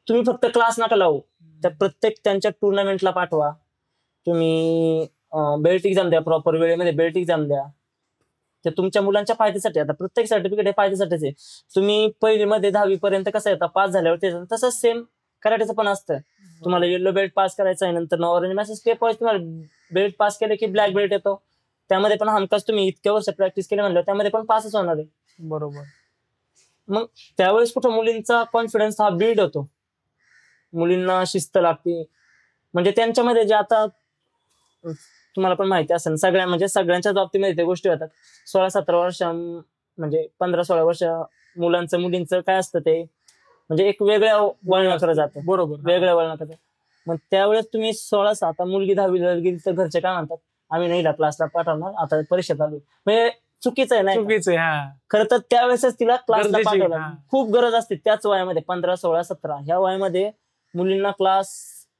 S1: तुम्ही फक्त क्लास नका लावू, त्या प्रत्येक त्यांच्या टुर्नामेंटला पाठवा. तुम्ही बेल्ट एक्झाम द्या, प्रॉपर वेळेमध्ये बेल्ट एक्झाम द्या. ते तुमच्या मुलांच्या फायद्यासाठी. आता प्रत्येक सर्टिफिकेट हे फायद्यासाठीच आहे. तुम्ही 1ली मध्ये 10वी पर्यंत कसं येतं, पास झाल्यावर तसंच सेम कराटेचं पण असतं. तुम्हाला येलो बेल्ट पास करायचा आहे, नंतर ऑरेंज मॅसेज स्टेप वाईज तुम्हाला बेल्ट पास केले की ब्लॅक बेल्ट येतो. त्यामध्ये पण हमखास तुम्ही इतक्या वर्ष प्रॅक्टिस केली म्हणलं, त्यामध्ये पण पासच होणार आहे.
S2: बरोबर.
S1: मग त्यावेळेस कुठं मुलींचा कॉन्फिडन्स हा बिल्ड होतो, मुलींना शिस्त लागते. म्हणजे त्यांच्यामध्ये जे आता तुम्हाला पण माहिती असेल, सगळ्यांच्या बाबतीमध्ये त्या गोष्टी होतात. 16-17 वर्ष, म्हणजे 15-16 वर्ष मुलांचं मुलींचं काय असतं ते, म्हणजे एक वेगळ्या वळणाकडे जातं.
S2: बरोबर,
S1: वेगळ्या वळणाकडे. मग त्यावेळेस तुम्ही 16, आता मुलगी 10वीला गेली तर घरचे काय म्हणतात, आम्ही नाही क्लासला पाठवणार, आता परीक्षा चालू. म्हणजे चुकीचं आहे, नाही खरं तर त्यावेळेसच तिला क्लासला पाठवलं. खूप गरज असते त्याच वयामध्ये, 15, 16, 17 ह्या वयामध्ये मुलींना क्लास,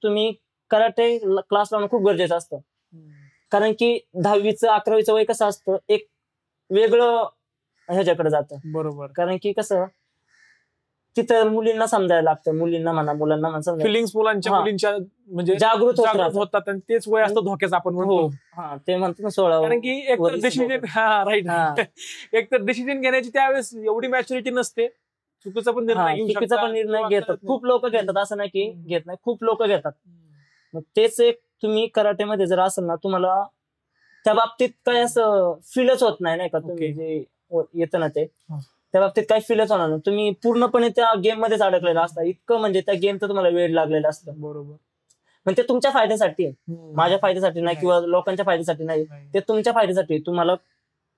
S1: तुम्ही कराटे क्लास लावणं खूप गरजेचं असतं. कारण की 10वीचं 11वीचं वय कसं असतं, एक वेगळं ह्याच्याकडे जातं.
S2: बरोबर.
S1: कारण की कसं तिथं मुलींना समजायला लागतं, मुलींना म्हणा मुलांना म्हणा,
S2: फिलिंग्स मुलींच्या म्हणजे
S1: जागृत
S2: होतात, आणि तेच वय असतं धोक्याचं आपण म्हणतो.
S1: ते म्हणतो ना 16.
S2: कारण की एकतर डिसिजन घेण्याची त्यावेळेस एवढी मॅच्युरिटी नसते. चुकीचा पण निर्णय
S1: घेतात खूप लोक, घेतात असं नाही की घेत नाही, खूप लोक घेतात. मग तेच एक तुम्ही कराटेमध्ये जर असेल ना, तुम्हाला त्या बाबतीत काही असं फीलच होत नाही का. तुम्ही जे येतं ना ते त्या बाबतीत काही फीलच होणार नाही. तुम्ही पूर्णपणे त्या गेम मध्येच अडकलेला असता, इतकं म्हणजे त्या गेमचं तुम्हाला वेळ लागलेला असतं.
S2: बरोबर.
S1: म्हणजे ते तुमच्या फायद्यासाठी आहे, माझ्या फायद्यासाठी नाही किंवा लोकांच्या फायद्यासाठी नाही. ते तुमच्या फायद्यासाठी. तुम्हाला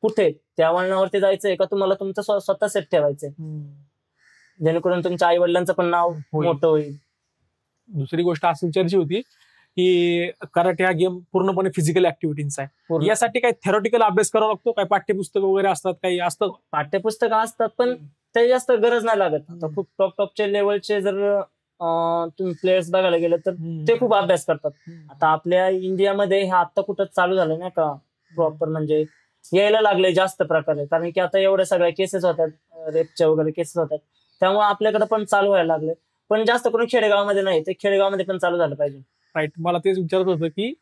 S1: कुठे त्या वळणावरती जायचंय का, तुम्हाला तुमचं स्वतः सेट ठेवायचंय, जेणेकरून तुमच्या आई वडिलांचं पण नाव मोठं होईल.
S2: दुसरी गोष्ट अशी चर्चा होती की कराटे हा गेम पूर्णपणे फिजिकल ऍक्टिव्हिटीचा आहे. यासाठी काही थेरॉटिकल अभ्यास करावा लागतो, काही पाठ्यपुस्तक वगैरे असतात, काही असतं?
S1: पाठ्यपुस्तकं असतात, पण त्याची जास्त गरज नाही लागत. आता खूप टॉपचे लेवलचे जर तुम्ही प्लेयर्स बघायला गेलं तर ते खूप अभ्यास करतात. आता आपल्या इंडियामध्ये हे आता कुठं चालू झालं नाही का प्रॉपर, म्हणजे यायला लागले जास्त प्रकारे. कारण की आता एवढ्या सगळ्या केसेस होतात, रेपच्या वगैरे केसेस होतात, त्यामुळे आपल्याकडे पण चालू व्हायला लागले. पण जास्त करून खेडेगावामध्ये नाही, ते खेडेगावामध्ये पण चालू झालं पाहिजे.
S2: राईट. मला तेच विचारत होतं की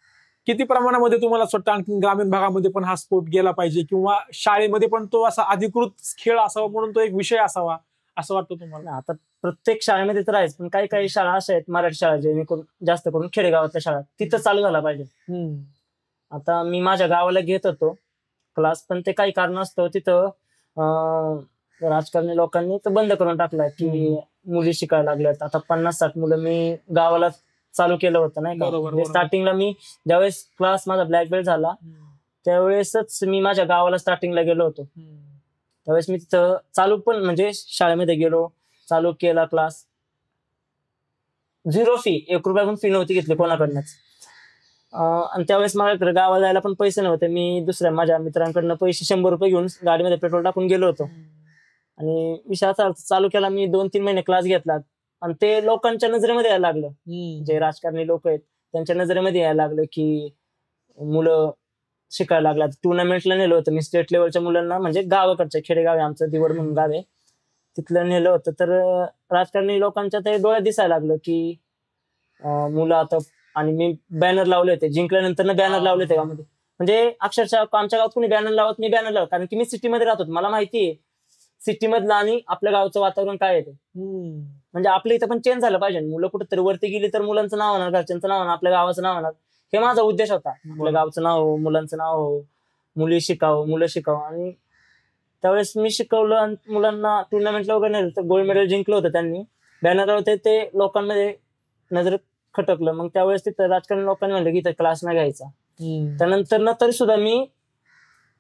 S2: किती प्रमाणामध्ये तुम्हाला स्वतः आणखी ग्रामीण भागामध्ये पण हा स्पोर्ट गेला पाहिजे, किंवा शाळेमध्ये पण तो असा अधिकृत खेळ असावा म्हणून तो एक विषय असावा असं वाटतं तुम्हाला?
S1: आता प्रत्येक शाळेमध्ये तर आहेच, पण काही काही शाळा अशा आहेत मराठी शाळा, जेणेकरून जास्त करून खेडेगावातल्या शाळा तिथं चालू झाला पाहिजे. आता मी माझ्या गावाला घेत होतो क्लास, पण ते काही कारण असतं तिथं राजकारणी लोकांनी तर बंद करून टाकलाय की मुली शिकायला लागल्यात. आता 50-60 मुलं मी गावाला चालू केलं होतं नाही का. स्टार्टिंगला मी ज्यावेळेस क्लास माझा ब्लॅक बेल्ट झाला त्यावेळेसच मी माझ्या गावाला स्टार्टिंगला गेलो होतो. त्यावेळेस मी तिथं चालू पण म्हणजे शाळेमध्ये गेलो, चालू केला क्लास. 0 फी, 1 रुपया पण फी नव्हती घेतली कोणाकडनंच. आणि त्यावेळेस माझ्याकडे गावाला जायला पण पैसे नव्हते. मी दुसऱ्या माझ्या मित्रांकडनं पैसे 100 रुपये घेऊन गाडीमध्ये पेट्रोल टाकून गेलो होतो. आणि विषय असा चालू केला, मी 2-3 महिने क्लास घेतला आणि ते लोकांच्या नजरेमध्ये यायला लागलं. जे राजकारणी लोक आहेत त्यांच्या नजरेमध्ये यायला लागलं की मुलं शिकायला लागतात. टुर्नामेंटला नेलं होतं मी स्टेट लेवलच्या मुलांना, म्हणजे गावाकडच्या, खेडेगाव आहे आमचं, दिवड म्हणून गाव आहे, तिथलं नेलं होतं. तर राजकारणी लोकांच्या ते डोळ्यात दिसायला लागलं की मुलं आता. आणि मी बॅनर लावले होते, जिंकल्यानंतर बॅनर लावले होते गावामध्ये. म्हणजे अक्षरशः आमच्या गावात कोणी बॅनर लावत, मी बॅनर लावत, कारण की मी सिटीमध्ये राहतो, मला माहिती आहे सिटी मधलं आणि आपल्या गावचं वातावरण काय येते. म्हणजे आपल्या इथं पण चेंज झालं पाहिजे. मुलं कुठेतरी वरती गेली तर मुलांचं नाव होणार, घरच्यांचं नाव होणार, आपल्या गावाचं नाव होणार. हे माझा उद्देश होता, आपल्या गावचं नाव हो, मुलांचं नाव हो. मुली शिकावं, मुलं शिकावं. आणि त्यावेळेस मी शिकवलं आणि मुलांना टुर्नामेंटला वगैरे नेलं तर गोल्ड मेडल जिंकलं होतं त्यांनी. बॅनर होते ते लोकांमध्ये नजरेत खटकलं. मग त्यावेळेस तिथं राजकारणी लोकांनी म्हणलं की इथं क्लास नाही घ्यायचा. त्यानंतर ना तरी सुद्धा मी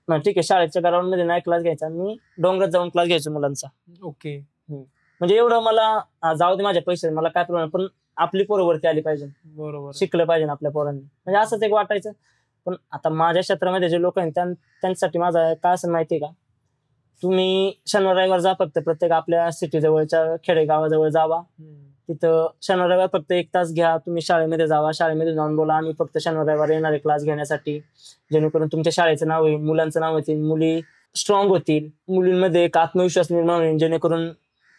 S1: ठीक आहे शाळेच्या ग्राउंड मध्ये नाही क्लास घ्यायचा, मी डोंगरात जाऊन क्लास घ्यायचो मुलांचा.
S2: ओके.
S1: म्हणजे एवढं मला जाऊ दे माझे पैसे, मला काय प्रॉब्लेम, पण आपली पोरं वरती आली पाहिजे,
S2: बरोबर,
S1: शिकलं पाहिजे आपल्या पोरांनी, म्हणजे असंच एक वाटायचं. पण आता माझ्या क्षेत्रामध्ये जे लोक आहेत त्यांच्यासाठी माझा काय असं माहितीये का, तुम्ही शनिवार रविवार जा, फक्त प्रत्येक आपल्या सिटी जवळच्या खेडेगावाजवळ जावा, तिथं शनिवार रविवार फक्त 1 तास घ्या, तुम्ही शाळेमध्ये जावा, शाळेमध्ये जाऊन बोला आम्ही फक्त शनिवार रविवार येणारे क्लास घेण्यासाठी, जेणेकरून तुमच्या शाळेचं नाव होईल, मुलांचं नाव होतील, मुली स्ट्रॉंग होतील, मुलींमध्ये एक आत्मविश्वास निर्माण होईल, जेणेकरून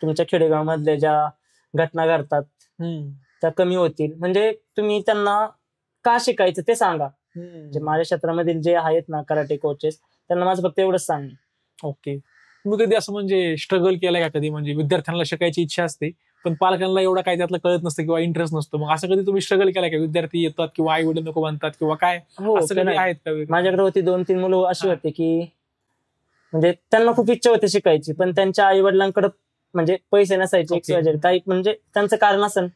S1: तुमच्या खेडेगावामधल्या ज्या घटना घडतात त्या कमी होतील. म्हणजे तुम्ही त्यांना का शिकायचं ते सांगा. जे माझ्या क्षेत्रामधील जे आहेत ना कराटे कोचेस, त्यांना माझं फक्त एवढंच सांगणं.
S2: ओके. तुम्ही कधी असं म्हणजे स्ट्रगल केलंय का कधी, म्हणजे विद्यार्थ्यांना शिकायची इच्छा असते पण पालकांना एवढं काय त्यातलं कळत नसतं किंवा इंटरेस्ट नसतो, मग असं कधी तुम्ही स्ट्रगल केलाय का, विद्यार्थी येतात किंवा आई वडील नको म्हणतात किंवा काय,
S1: हो,
S2: असं कधी आहेत का?
S1: माझ्याकडे होती 2-3 मुलं अशी होती की म्हणजे त्यांना खूप इच्छा होती शिकायची, पण त्यांच्या आई वडिलांकडे म्हणजे पैसे नसायचे, काही म्हणजे त्यांचं कारण असेल,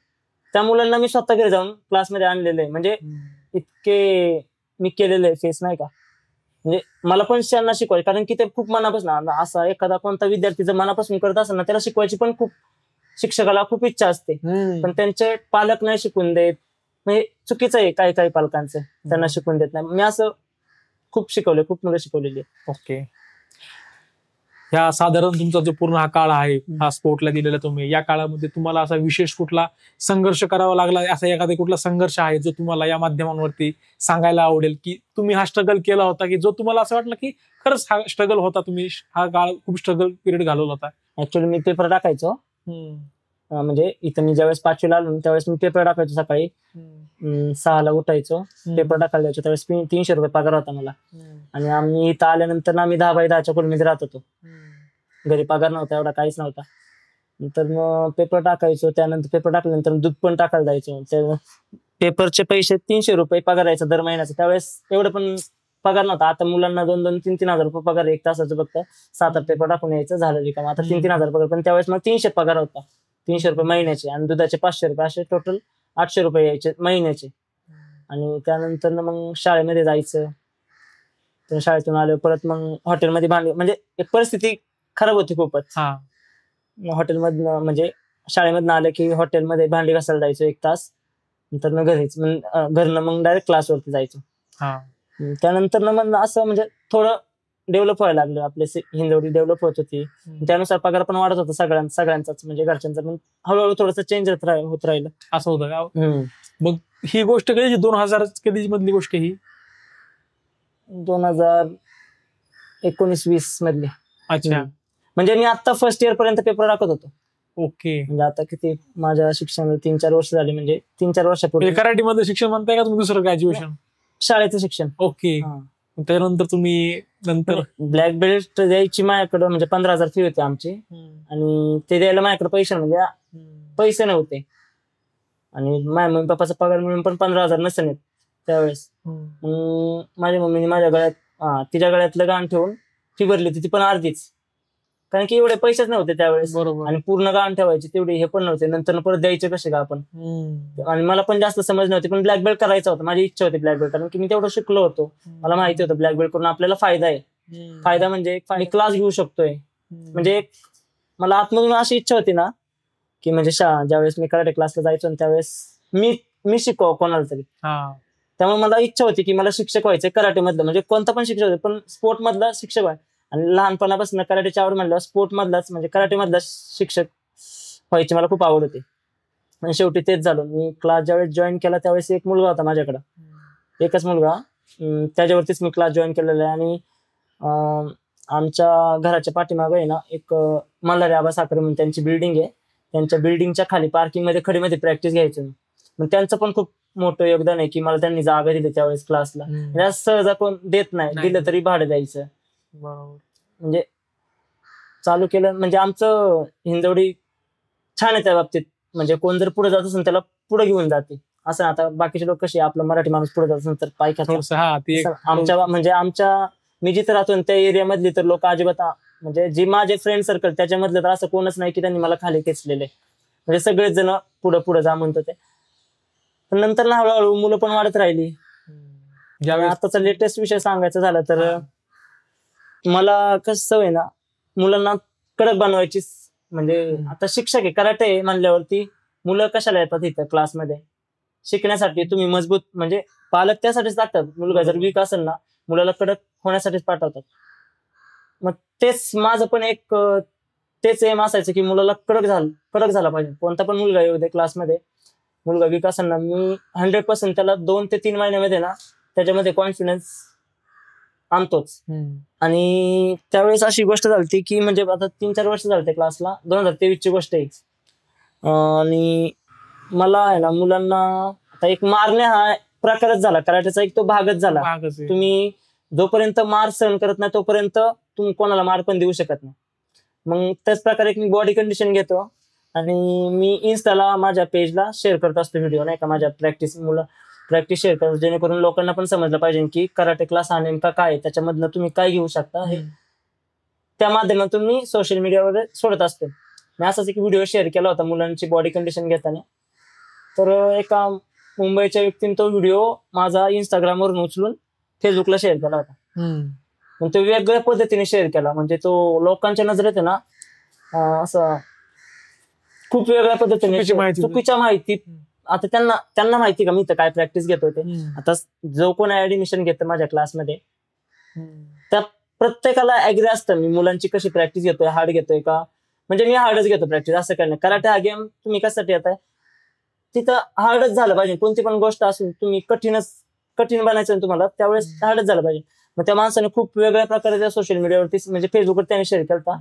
S1: त्या मुलांना मी स्वतः घरी जाऊन क्लासमध्ये आणलेले, म्हणजे इतके मी केलेले फेस नाही का. म्हणजे मला पण त्यांना शिकवायचे, कारण की ते खूप मनापासून, असा एखादा कोणता विद्यार्थी जर मनापासून करत असेल ना, त्याला शिकवायची पण खूप शिक्षकाला खूप इच्छा असते, पण त्यांचे पालक नाही शिकून देत. म्हणजे चुकीचं आहे काही पालकांचं, त्यांना शिकून देत नाही. मी असं खूप शिकवले, खूप मुलं शिकवलेली.
S2: ओके. ह्या साधारण तुमचा जो पूर्ण हा काळ आहे, हा स्पोर्टला दिलेला तुम्ही, या काळामध्ये तुम्हाला असा विशेष कुठला संघर्ष करावा लागला, असा एखादा कुठला संघर्ष आहे जो तुम्हाला या माध्यमांवरती सांगायला आवडेल, की तुम्ही हा स्ट्रगल केला होता, की जो तुम्हाला असं वाटलं की खरंच हा स्ट्रगल होता, तुम्ही हा काळ खूप स्ट्रगल पिरियड घालवला होता?
S1: ऍक्च्युअली मी पेपर टाकायचो, म्हणजे इथं मी ज्यावेळेस 5वीला आलो त्यावेळेस मी पेपर टाकायचो, सकाळी 6ला उठायचो, पेपर टाकायला जायचो. त्यावेळेस 300 रुपये पगार होता मला. आणि आम्ही इथं आल्यानंतर ना आम्ही 10x10च्या खोलीमध्ये राहत होतो, घरी पगार नव्हता एवढा, काहीच नव्हता. नंतर मग पेपर टाकायचो, त्यानंतर पेपर टाकल्यानंतर दूध पण टाकायला जायचो. त्या पेपरचे पैसे 300 रुपये पगार यायचा दर महिन्याचा. त्यावेळेस एवढं पण पगार नव्हता. आता मुलांना 2-2, 3-3 हजार रुपये पगार 1 तासाचं, फक्त 7-8 पेपर टाकून यायचं, झालं रिकाम. आता 3-3 हजार पगार, पण त्यावेळेस मग 300 पगार होता, 300 रुपये महिन्याचे, आणि दुधाचे 500 रुपये, असे टोटल 800 रुपये यायचे महिन्याचे. आणि त्यानंतर मग शाळेमध्ये जायचं, तर शाळेतून आलो परत मग हॉटेलमध्ये भांडी, म्हणजे एक परिस्थिती खराब होती खूपच. हॉटेलमधनं म्हणजे शाळेमधनं आलं की हॉटेलमध्ये भांडी घासायला जायचो 1 तास, नंतर मग घरनं मग डायरेक्ट क्लासवरती जायचो. त्यानंतर ना मग असं म्हणजे थोडं डेव्हलप व्हायला लागलं, आपले हिंजवडी डेव्हलप होत होती, त्यानुसार पगार पण वाढत होता सगळ्यांचाच, म्हणजे घरच्यांचा. पण हळूहळू थोडंसं चेंज होत राहिलं.
S2: असं होतं का? मग ही गोष्ट कधी 2000 कधी मधली गोष्ट, ही
S1: 2019-20 मधली.
S2: अच्छा.
S1: म्हणजे मी आता फर्स्ट इयर पर्यंत पेपर टाकत होतो.
S2: ओके.
S1: म्हणजे आता किती माझ्या शिक्षणाला 3-4 वर्ष झाली, म्हणजे 3-4 वर्षापूर्वी.
S2: कराटे मध्ये शिक्षण म्हणताय का तुम्ही, दुसरं ग्रॅज्युएशन?
S1: शाळेचं शिक्षण.
S2: ओके. त्यानंतर तुम्ही नंतर
S1: ब्लॅक बेल्ट द्यायची माझ्याकडे, म्हणजे 15,000 फी होती आमची, आणि ते द्यायला माझ्याकडे पैसे नव्हते, आणि माझ्या मम्मी पप्पाचा पगार मिळून पण 15,000 नसेल त्यावेळेस. माझ्या मम्मीने माझ्या गळ्यात तिच्या गळ्यातलं गाण ठेवून फी भरली होती, ती पण अर्धीच, कारण की एवढे पैसेच नव्हते त्यावेळेस, आणि पूर्ण गाण ठेवायचे तेवढे हे पण नव्हते, नंतर परत द्यायचे कसे का आपण. आणि मला पण जास्त समज नव्हती, पण ब्लॅक बेल्ट करायचा होता, माझी इच्छा होती ब्लॅक बेल्ट, कारण की मी तेवढं शिकलो होतो, मला माहिती होतं ब्लॅक बेल्ट करून आपल्याला फायदा आहे. फायदा म्हणजे मी क्लास घेऊ शकतोय, म्हणजे मला आतमधून अशी इच्छा होती ना की म्हणजे ज्यावेळेस मी कराटे क्लासला जायचो त्यावेळेस मी शिकव कोणाला तरी. त्यामुळे मला इच्छा होती की मला शिक्षक व्हायचं कराटे मधलं, म्हणजे कोणता पण शिक्षक होते, पण स्पोर्ट मधला शिक्षक व्हाय. आणि लहानपणापासून कराटेची आवड म्हणलं, स्पोर्ट मधलाच म्हणजे कराटे मधला शिक्षक व्हायची मला खूप आवड होती. आणि शेवटी तेच झालं. मी क्लास ज्यावेळेस जॉईन केला त्यावेळेस एक मुलगा होता माझ्याकडं, एकच मुलगा, त्याच्यावरतीच मी क्लास जॉईन केलेला आहे. आणि आमच्या घराच्या पाठीमागे आहे ना एक मल्हारी आबा साखरे म्हणून त्यांची बिल्डिंग आहे, त्यांच्या बिल्डिंगच्या खाली पार्किंग मध्ये खडीमध्ये प्रॅक्टिस घ्यायचो. मग त्यांचं पण खूप मोठं योगदान आहे की मला त्यांनी जागा दिली त्यावेळेस क्लासला. म्हणजे सहजा कोण देत नाही, दिलं तरी भाडं द्यायचं. म्हणजे चालू केलं, म्हणजे आमचं हिंजवडी छान आहे त्या बाबतीत. म्हणजे कोण जर पुढे जात असेल त्याला पुढे घेऊन जाते, असं. आता बाकीचे लोक कसे, आपला मराठी माणूस पुढे जात असेल तर पाय खेचतात, आमच्या म्हणजे आमच्या मी जिथे राहतो त्या एरियामधली तर लोक अजिबात म्हणजे जे माझे फ्रेंड सर्कल त्याच्यामधलं तर असं कोणच नाही की त्यांनी मला खाली खेचलेले. म्हणजे सगळेच जण पुढे पुढे जा म्हणत होते. पण नंतर ना हळूहळू मुलं पण वाढत राहिली. आताचा लेटेस्ट विषय सांगायचा झाला तर मला कसं सवय ना मुलांना कडक बनवायची. म्हणजे आता शिक्षक आहे, कराटे आहे म्हणल्यावरती मुलं कशाला येतात इथं क्लासमध्ये शिकण्यासाठी. तुम्ही मजबूत म्हणजे पालक त्यासाठीच टाकतात. मुलगा जर वीक असेल ना मुलाला कडक होण्यासाठीच पाठवतात. मग तेच माझं पण एक तेच एम असायचं की मुलाला कडक झाला पाहिजे. कोणता पण मुलगा येऊ दे क्लासमध्ये, मुलगा वीक असेल ना मी 100% त्याला 2 ते 3 महिन्यामध्ये ना त्याच्यामध्ये कॉन्फिडन्स आणतोच. आणि त्यावेळेस अशी गोष्ट झाली की म्हणजे आता 3-4 वर्ष झाले क्लासला, 2023 ची गोष्ट आहे. आणि मला आहे ना मुलांना आता एक मारणे हा प्रकारच झाला, कराटेचा एक तो भागच झाला. तुम्ही जोपर्यंत मार सहन करत नाही तोपर्यंत तुम्ही कोणाला मार पण देऊ शकत नाही. मग त्याच प्रकारे मी बॉडी कंडिशन घेतो आणि मी इन्स्टाला माझ्या पेजला शेअर करत असतो व्हिडिओ, नाही का, माझ्या प्रॅक्टिस शेअर करतो, जेणेकरून लोकांना पण समजलं पाहिजे की कराटे क्लास हा नेमका काय, त्याच्यामधनं तुम्ही काय घेऊ शकता हे त्या माध्यमातून मी सोशल मीडियावर सोडत असतो. मी असाच एक व्हिडिओ शेअर केला होता मुलांची बॉडी कंडिशन घेताना. तर एका मुंबईच्या व्यक्तीने तो व्हिडिओ माझा इंस्टाग्रामवरून उचलून फेसबुकला शेअर केला होता. मग तो वेगळ्या पद्धतीने शेअर केला. म्हणजे तो लोकांच्या नजरेत आहे ना असं खूप वेगळ्या पद्धतीने चुकीच्या माहिती. आता त्यांना माहिती का मी तर काय प्रॅक्टिस घेत होते. आता जो कोण ऍडमिशन घेतं माझ्या क्लासमध्ये त्या प्रत्येकाला ऍग्री असतं मी मुलांची कशी प्रॅक्टिस घेतोय, हार्ड घेतोय का. म्हणजे मी हार्डच घेतो प्रॅक्टिस, असं काय नाही. कराटे हा गेम तुम्ही कशासाठी येताय तिथं हार्डच झालं पाहिजे. कोणती पण गोष्ट असून तुम्ही कठीण बनायचं तुम्हाला त्यावेळेस हार्डच झालं पाहिजे. मग त्या माणसाने खूप वेगळ्या प्रकारे त्या सोशल मीडियावरती म्हणजे फेसबुकवर त्याने शेअर केला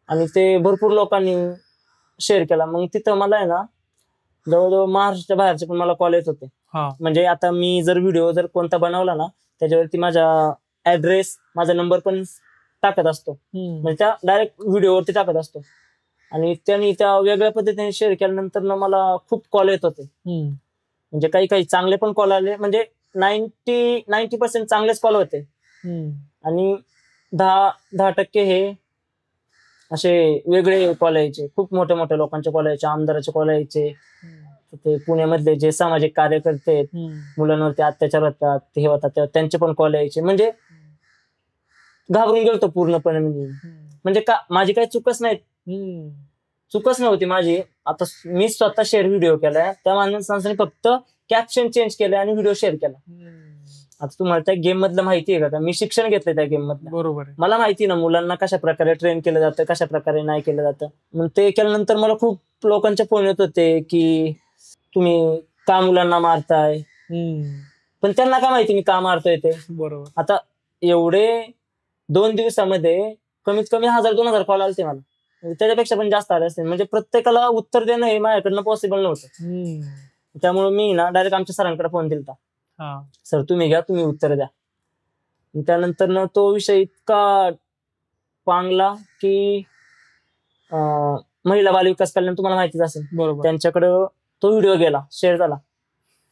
S1: आणि ते भरपूर लोकांनी शेअर केला. मग तिथं मला आहे ना जवळजवळ महाराष्ट्राच्या बाहेरचे पण मला कॉल येत होते. म्हणजे आता मी जर व्हिडिओ जर कोणता बनवला ना त्याच्यावरती माझा ऍड्रेस, माझा नंबर पण टाकत असतो. म्हणजे त्या डायरेक्ट व्हिडिओवरती टाकत असतो. आणि त्यांनी त्या वेगळ्या पद्धतीने शेअर केल्यानंतर ना मला खूप कॉल येत होते. म्हणजे काही चांगले पण कॉल आले. म्हणजे 90% चांगलेच कॉल होते आणि 10% हे असे वेगळे कॉल यायचे. खूप मोठ्या लोकांचे कॉल यायचे, आमदाराचे कॉल यायचे. ते पुण्यामधले जे सामाजिक कार्यकर्ते आहेत, मुलांवरती अत्याचार होतात हे होतात त्यांचे पण कॉल यायचे. म्हणजे घाबरून गेलतो पूर्णपणे. म्हणजे का माझी काही चूकच नव्हती माझी. आता मी स्वतः शेअर व्हिडिओ केलाय, त्या माणसाने फक्त कॅप्शन चेंज केलं आणि व्हिडिओ शेअर केला. आता तुम्हाला त्या गेम मधलं माहिती आहे का, मी शिक्षण घेतलंय त्या गेम मधलं. बरोबर, मला माहिती ना मुलांना कशा प्रकारे ट्रेन केलं जातं, कशा प्रकारे नाही केलं जातं. मग ते केल्यानंतर मला खूप लोकांचे फोन येत होते की तुम्ही का मुलांना मारताय. पण त्यांना काय माहिती मी का मारतोय ते. बरोबर. आता एवढे 2 दिवसामध्ये कमीत कमी 1000-2000 कॉल आले मला. त्याच्यापेक्षा पण जास्त आले असते. म्हणजे प्रत्येकाला उत्तर देणं हे माझ्याकडनं पॉसिबल नव्हतं. त्यामुळे मी ना डायरेक्ट आमच्या सरांकडे फोन दिलता. सर तुम्ही घ्या, तुम्ही उत्तर द्या. त्यानंतर ना तो विषय इतका पांगला की महिला बालविकास कल्याण तुम्हाला माहितीच असेल. बरोबर. त्यांच्याकडे तो व्हिडिओ गेला, शेअर झाला.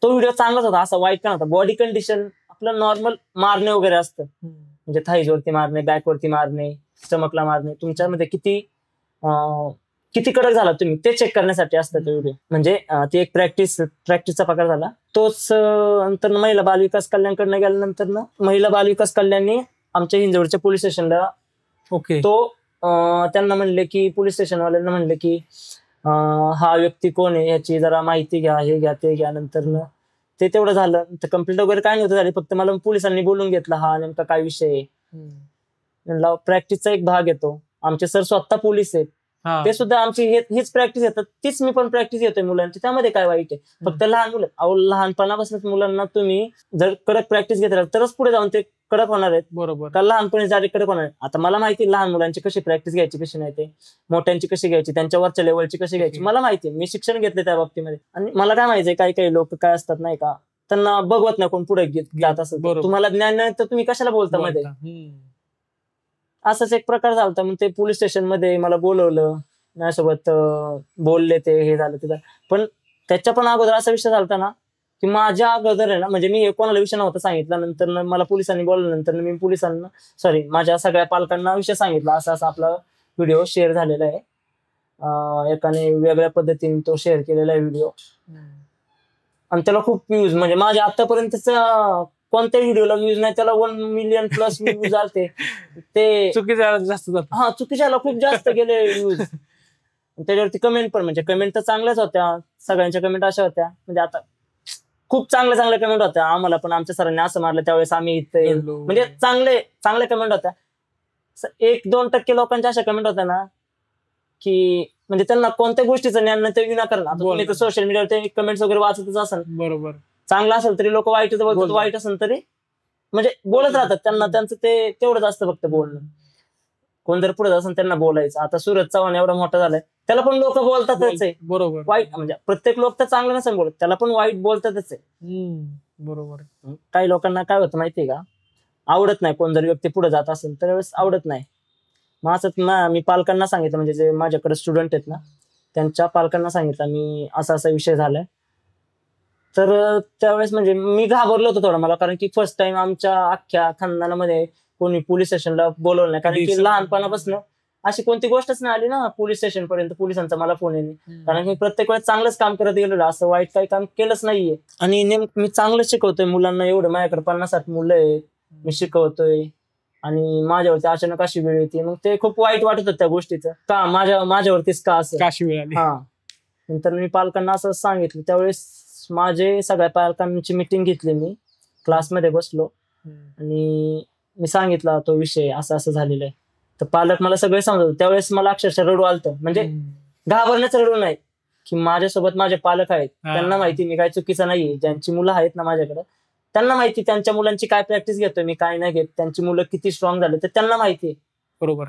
S1: तो व्हिडिओ चांगलाच होता, असा वाईट का नव्हता. बॉडी कंडिशन आपलं नॉर्मल मारणे वगैरे असतं. म्हणजे थाईज वरती मारणे, बॅक वरती मारणे, स्टमकला मारणे, तुमच्यामध्ये किती कडक झाला तुम्ही ते चेक करण्यासाठी असतं तो व्हिडिओ. म्हणजे ती एक प्रॅक्टिसचा प्रकार झाला. तोच नंतर महिला बालविकास कल्याणकडनं गेल्यानंतर ना महिला बालविकास कल्याणने आमच्या हिंजवडच्या पोलीस स्टेशनला तो त्यांना म्हणले की पोलीस स्टेशनवाल्यांना म्हणले की हा व्यक्ती कोण आहे याची जरा माहिती घ्या, हे घ्या ते घ्या. नंतर ते तेवढं झालं. तर कंप्लेंट वगैरे काय नव्हतं झाली, फक्त मला पोलिसांनी बोलून घेतलं हा नेमका काय विषय आहे. म्हणलं प्रॅक्टिसचा एक भाग येतो. आमचे सर स्वतः पोलीस आहेत, ते सुद्धा आमची हीच प्रॅक्टिस येतात, तीच मी पण प्रॅक्टिस येतोय मुलांची. त्यामध्ये काय वाईट आहे. फक्त लहान मुलं लहानपणापासूनच मुलांना तुम्ही जर कडक प्रॅक्टिस घेत राहाल तरच पुढे जाऊन ते कडक होणार आहेत. बरोबर. का लहानपणी डायरेक्ट कडक होणार. आता मला माहिती लहान मुलांची कशी प्रॅक्टिस घ्यायची कशी नाही, ते मोठ्यांची कशी घ्यायची, त्यांच्या वरच्या लेवलची कशी घ्यायची मला माहिती. मी शिक्षण घेतले त्या बाबतीमध्ये. आणि मला काय माहितीये काही लोक काय असतात नाही का, त्यांना बघवत नाही कोण पुढे जात असत. तुम्हाला ज्ञान नाही तर तुम्ही कशाला बोलता मध्ये. असाच एक प्रकार झाला. मग ते पोलीस स्टेशन मध्ये मला बोलवलं, माझ्यासोबत बोलले, ते हे झालं ते. पण त्याच्या पण अगोदर असा विषय झाला ना की माझ्या अगोदर आहे ना, म्हणजे मी कोणाला विषय नव्हता सांगितला. नंतर मला पोलिसांनी बोलल्यानंतर मी पोलिसांना माझ्या सगळ्या पालकांना विषय सांगितला, असा असा आपला व्हिडिओ शेअर झालेला आहे. एकाने वेगळ्या पद्धतीने तो शेअर केलेला आहे व्हिडिओ, आणि त्याला खूप व्ह्यूज, म्हणजे माझ्या आतापर्यंतचा कोणत्याही व्हिडिओला व्ह्यूज नाही, त्याला 1 मिलियन प्लस व्ह्यूज आलते. ते
S2: चुकीच्या जास्त
S1: चुकीच्याला खूप जास्त गेले व्ह्यूज. त्याच्यावरती कमेंट पण, म्हणजे कमेंट तर चांगल्याच होत्या, सगळ्यांच्या कमेंट अशा होत्या, म्हणजे आता खूप चांगल्या कमेंट होत्या. आम्हाला पण आमच्या सरांनी असं मारलं त्यावेळेस आम्ही इथे, म्हणजे चांगले कमेंट होत्या. 1-2% लोकांच्या अशा कमेंट होत्या ना, की म्हणजे त्यांना कोणत्या गोष्टीचं ज्ञान नाही, ते विनाकारण. आता तुम्ही सोशल मीडियावर कमेंट्स वगैरे वाचतच असाल.
S2: बरोबर.
S1: चांगलं असेल तरी लोक वाईटच बोलतात, वाईट असेल तरी म्हणजे बोलत राहतात. त्यांना त्यांचं ते तेवढंच असतं फक्त बोलणं. कोण जर पुढे असेल त्यांना बोलायचं. आता सूरज चव्हाण एवढा मोठा झालाय, त्याला पण लोक बोलतातच आहे.
S2: बरोबर.
S1: वाईट म्हणजे प्रत्येक लोक तर चांगलं नसेल बोलत, त्याला पण वाईट बोलतातच आहे.
S2: बरोबर.
S1: काही लोकांना काय होतं माहितीये का, आवडत नाही. कोण जर व्यक्ती पुढे जात असेल तर आवडत नाही. मग असंच ना, मी पालकांना सांगितलं, म्हणजे जे माझ्याकडे स्टुडंट आहेत ना, त्यांच्या पालकांना सांगितलं मी असा विषय झालाय. तर त्यावेळेस म्हणजे मी घाबरलो होतो थोडं मला, कारण की फर्स्ट टाइम आमच्या अख्ख्या खानदानामध्ये कोणी पोलीस स्टेशनला बोलवलं नाही. कारण की लहानपणापासून अशी कोणती गोष्टच नाही आली ना पोलीस स्टेशन पर्यंत पोलिसांचा मला फोन येणे. कारण की प्रत्येक वेळेस चांगलंच काम करत गेलो, असं वाईट काही काम केलंच नाहीये. आणि नेमकं मी चांगलंच शिकवतोय मुलांना. एवढं माझ्याकडे 50-60 मुलं आहेत, मी शिकवतोय, आणि माझ्यावरती अचानक अशी वेळ येते. मग ते खूप वाईट वाटत होतं त्या गोष्टीचं, का माझ्यावरतीच का असं
S2: अशी वेळ आली.
S1: नंतर मी पालकांना असं सांगितलं. त्यावेळेस माझे सगळ्या पालकांची मिटिंग घेतली, मी क्लासमध्ये बसलो आणि मी सांगितला तो विषय असं झालेला आहे. तर पालक मला सगळे समजत. त्यावेळेस मला अक्षरशः रडू आलतं, म्हणजे घाबरण्याचं रडू नाही, की माझ्यासोबत माझे पालक आहेत, त्यांना माहिती मी काय चुकीचं नाहीये. ज्यांची मुलं आहेत ना माझ्याकडे, त्यांना माहिती त्यांच्या मुलांची काय प्रॅक्टिस घेतोय मी, काय नाही घेत, त्यांची मुलं किती स्ट्रॉंग झाले तर त्यांना माहिती आहे.
S2: बरोबर.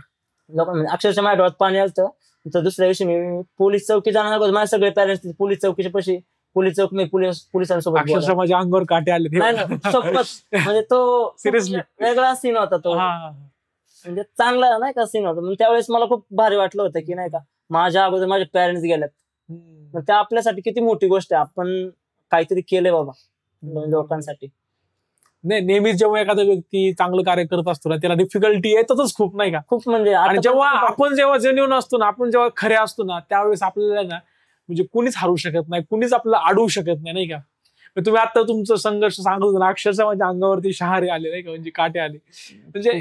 S1: लोकांना अक्षरशः माझ्या डोळ्यात पाणी आलं. तर दुसऱ्या दिवशी मी पोलीस चौकी जाणार, माझे सगळे पॅरेंट्स पोलीस चौकीच्या पशी, पोलीस चौक मी पोलिसांसोबत
S2: अक्षरशः माझ्या अंगावर काटे आले.
S1: म्हणजे तो सिरियसली वेगळा सीन होता तो, म्हणजे चांगला नाही का सीन होता. मग त्यावेळेस मला खूप भारी वाटलं होतं की नाही का, माझ्या अगोदर माझे पॅरेंट्स गेल्यात, मग त्या आपल्यासाठी किती मोठी गोष्ट आहे. आपण काहीतरी केलंय बाबा लोकांसाठी.
S2: नाही, नेहमीच जेव्हा एखादा व्यक्ती चांगलं कार्य करत असतो ना, त्याला डिफिकल्टी येतच खूप, नाही का.
S1: खूप म्हणजे
S2: जेव्हा जेन्युइन असतो ना, आपण जेव्हा खरे असतो ना, त्यावेळेस आपल्याला ना म्हणजे कुणीच हरवू शकत नाही, कुणीच आपल्याला अडवू शकत नाही, नाही का. तुम्ही आता तुमचं संघर्ष सांगत होता, अक्षरशः माझ्या अंगावरती शहारे आले, नाही का, म्हणजे काटे आले. म्हणजे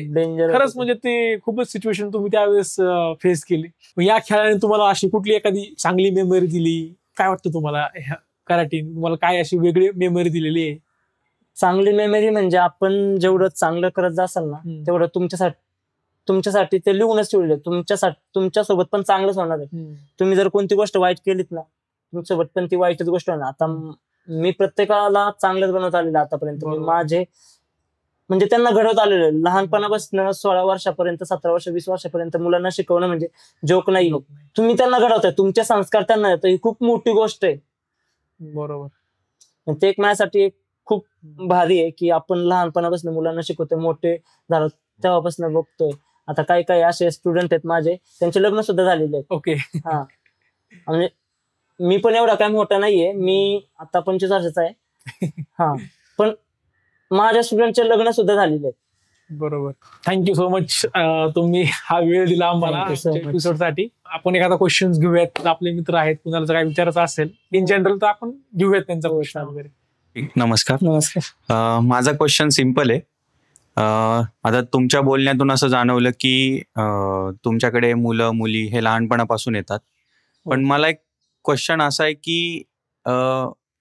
S2: खरंच म्हणजे ते खूपच सिच्युएशन तुम्ही त्यावेळेस फेस केली. या खेळाने तुम्हाला अशी कुठली एखादी चांगली मेमरी दिली, काय वाटतं तुम्हाला? कराटेने तुम्हाला काय अशी वेगळी मेमरी दिलेली आहे?
S1: चांगली मेमरी म्हणजे आपण जेवढं चांगलं करत जासाल ना, तेवढं तुमच्यासाठी ते लिहूनच ठेवले. तुमच्यासोबत पण चांगलंच होणार आहे. तुम्ही जर कोणती गोष्ट वाईट केलीत ना, तुमच्यासोबत पण ती वाईटच गोष्ट होणार. आता मी प्रत्येकाला चांगलंच बनवत आलेलं आतापर्यंत. माझे म्हणजे त्यांना घडवत आलेलं लहानपणापासून 16 वर्षापर्यंत, 17 वर्ष, 20 वर्षापर्यंत मुलांना शिकवणं म्हणजे जोक नाही. तुम्ही त्यांना घडवताय, तुमचे संस्कार त्यांना येतात, ही खूप मोठी गोष्ट आहे.
S2: बरोबर.
S1: ते एक माझ्यासाठी एक खूप भारी आहे की आपण लहानपणापासून मुलांना शिकवतोय, मोठे झालं तेव्हापासून बघतोय. आता काही असे स्टुडंट आहेत माझे, त्यांचे लग्न सुद्धा झालेले आहेत.
S2: ओके.
S1: म्हणजे मी पण एवढा काय मोठा नाहीये, मी आता 25 वर्षाचा आहे. पण माझ्या स्टुडंटचे लग्न सुद्धा झालेले आहेत.
S2: बरोबर. थँक्यू सो मच, तुम्ही हा वेळ दिला आम्हाला एपिसोड साठी. आपण एखादा क्वेश्चन घेऊयात, आपले मित्र आहेत, कुणाला काय विचारायचं असेल इन जनरल तर आपण घेऊयात त्यांचा क्वेश्चन वगैरे.
S3: नमस्कार. माझा क्वेश्चन सिम्पल आहे. आता तुमच्या बोलण्यातून असं जाणवलं की तुमच्याकडे मुलं मुली हे लहानपणापासून येतात, पण मला एक क्वेश्चन असा आहे की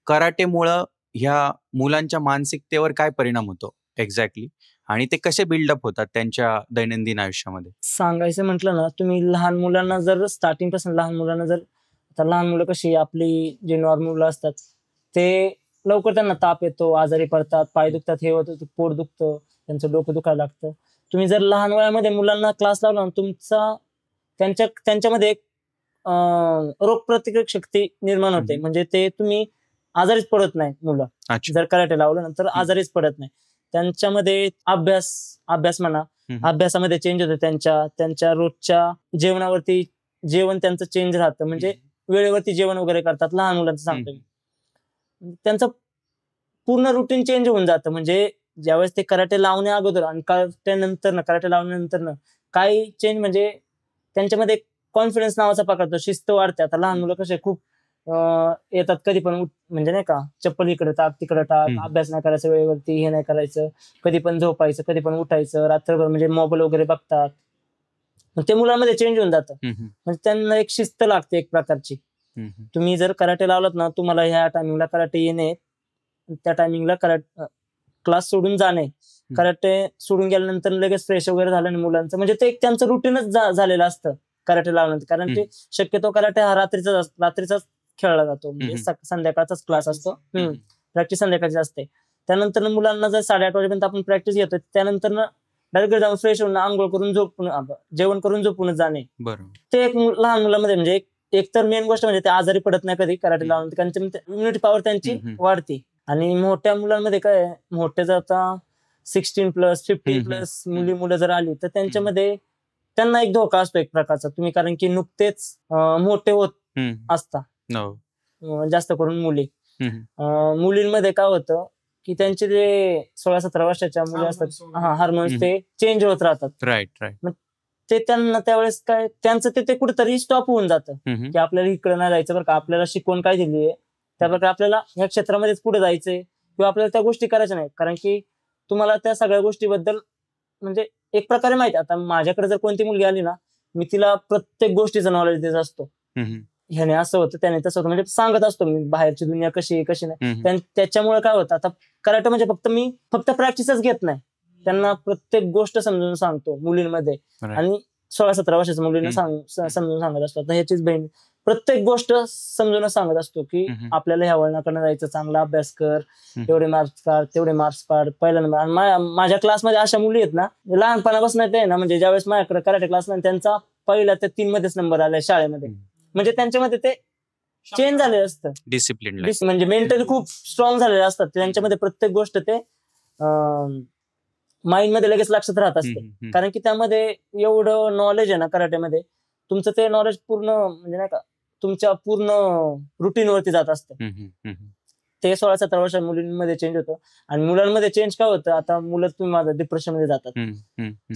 S3: कराटेमुळं ह्या मुलांच्या मानसिकतेवर काय परिणाम होतो एक्झॅक्टली, आणि ते कसे बिल्डअप होतात त्यांच्या दैनंदिन आयुष्यामध्ये?
S1: सांगायचं म्हटलं ना, तुम्ही लहान मुलांना जर स्टार्टिंग पासून लहान मुलं कशी आपली जे नॉर्मल मुलं असतात, ते लवकर त्यांना ताप येतो, आजारी पडतात, पाय दुखतात, हे होतं, पोट दुखतं, त्यांचं डोकं दुखायला लागतं. तुम्ही जर लहान वयामध्ये मुलांना क्लास लावला ना, त्यांच्यामध्ये एक रोगप्रतिकारक शक्ती निर्माण होते. म्हणजे ते तुम्ही आजारीच पडत नाही मुलं. जर कराटे लावलं ना तर आजारीच पडत नाही. त्यांच्यामध्ये अभ्यास म्हणा, अभ्यासामध्ये चेंज होते. त्यांच्या रोजच्या जेवणावरती जेवण त्यांचं चेंज राहतं. म्हणजे वेळेवरती जेवण वगैरे करतात लहान मुलांचं सांगतो मी. त्यांचं पूर्ण रुटीन चेंज होऊन जातं. म्हणजे ज्यावेळेस ते कराटे लावण्या अगोदर आणि कराटे लावल्यानंतर काही चेंज म्हणजे त्यांच्यामध्ये कॉन्फिडन्स नावाचा प्रकार तो शिस्त वाढते. आता लहान मुलं कसे खूप येतात कधी पण म्हणजे नाही का चप्पल इकडे टाक तिकडे टाक, अभ्यास नाही करायचं वेळेवरती, हे नाही करायचं, कधी पण झोपायचं कधी पण उठायचं, रात्रभर म्हणजे मोबाईल वगैरे बघतात. ते मुलांमध्ये चेंज होऊन जातं. म्हणजे त्यांना एक शिस्त लागते एक प्रकारची. तुम्ही जर कराटे लावलात ना, तुम्हाला ह्या टायमिंगला कराटे येणे, त्या टायमिंगला क्लास सोडून जाणे, कराटे सोडून गेल्यानंतर लगेच फ्रेश वगैरे झालं मुलांचं, म्हणजे ते एक त्यांचं रुटीनच झालेलं असतं कराटे लावल्यानंतर. कारण ते शक्यतो कराटे हा रात्रीचाच खेळला जातो, म्हणजे संध्याकाळचाच क्लास असतो. प्रॅक्टिस संध्याकाळची असते. त्यानंतर मुलांना जर 8:30 वाजेपर्यंत आपण प्रॅक्टिस घेतो, त्यानंतर डायरेक्ट जाऊन फ्रेश होऊन आंघोळ करून जेवण करून झोपूनच जाणे. ते एक लहान मुलांमध्ये म्हणजे एक तर मेन गोष्ट म्हणजे ते आजारी पडत नाही कधी कराटे लावून, कारण इम्युनिटी पॉवर त्यांची वाढते. आणि मोठ्या मुलांमध्ये काय, मोठे जर आता 16+, 50+ मुलं जर आली तर त्यांच्यामध्ये त्यांना एक धोका असतो एक प्रकारचा. तुम्ही कारण की नुकतेच मोठे होत असता, जास्त करून मुलींमध्ये काय होतं की त्यांचे जे 16-17 वर्षाच्या मुली असतात, हार्मोन्स ते चेंज होत राहतात.
S3: राईट.
S1: ते त्यांना त्यावेळेस काय त्यांचं ते कुठेतरी स्टॉप होऊन जातं की आपल्याला इकडे नाही जायचं बरं का, आपल्याला शिकवण काय दिली आहे त्याप्रकारे आपल्याला ह्या क्षेत्रामध्येच पुढे जायचंय किंवा आपल्याला त्या गोष्टी करायच्या नाही. कारण की तुम्हाला त्या सगळ्या गोष्टीबद्दल म्हणजे एक प्रकारे माहिती. आता माझ्याकडे जर कोणती मुलगी आली ना, मी तिला प्रत्येक गोष्टीचं नॉलेज देत असतो. ह्याने असं होतं त्याने तसं होतं, म्हणजे सांगत असतो मी बाहेरची दुनिया कशी आहे कशी नाही. त्याच्यामुळे काय होतं, आता कराटे म्हणजे मी फक्त प्रॅक्टिसच घेत नाही, त्यांना प्रत्येक गोष्ट समजून सांगतो मुलींमध्ये. आणि 16-17 वर्षाच्या मुलींना समजून सांगत असतो. आता ह्याचीच बहीण प्रत्येक गोष्ट समजून सांगत असतो की आपल्याला ह्या वळणाकडे जायचं, चांगला अभ्यास कर, एवढे मार्क्स काढ, तेवढे मार्क्स पाड. पहिल्यांदा माझ्या क्लासमध्ये अशा मुली आहेत ना, लहानपणापासून ते ना, म्हणजे ज्यावेळेस माझ्याकडे कराटे क्लास त्यांचा पहिल्या ते 3 मध्येच नंबर आलाय शाळेमध्ये. म्हणजे त्यांच्यामध्ये ते चेंज झालेलं असतं,
S3: डिसिप्लिन
S1: म्हणजे मेंटली खूप स्ट्रॉंग झालेले असतात. त्यांच्यामध्ये प्रत्येक गोष्ट ते माइंड मध्ये लगेच लक्षात राहत असते. कारण की त्यामध्ये एवढं नॉलेज आहे ना कराटेमध्ये, तुमचं ते नॉलेज पूर्ण म्हणजे नाही का तुमच्या पूर्ण रुटीन वरती जात असतं. ते 16-17 वर्ष मुलींमध्ये चेंज होतं. आणि मुलांमध्ये चेंज काय होतं, आता मुलं तुम्ही माझं डिप्रेशन मध्ये जातात,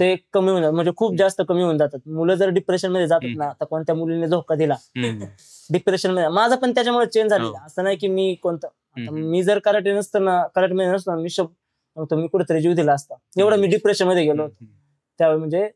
S1: ते कमी होऊन जातात, म्हणजे खूप जास्त कमी होऊन जातात. मुलं जर डिप्रेशन मध्ये जातात ना, आता कोणत्या मुलीने धोका दिला डिप्रेशन मध्ये, माझा पण त्याच्यामुळे चेंज झालेला. असं नाही की मी मी जर कराटे मध्ये नसतो मी कुठेतरी जीव दिला असता, एवढं मी डिप्रेशन मध्ये गेलो होतो त्यावेळी. म्हणजे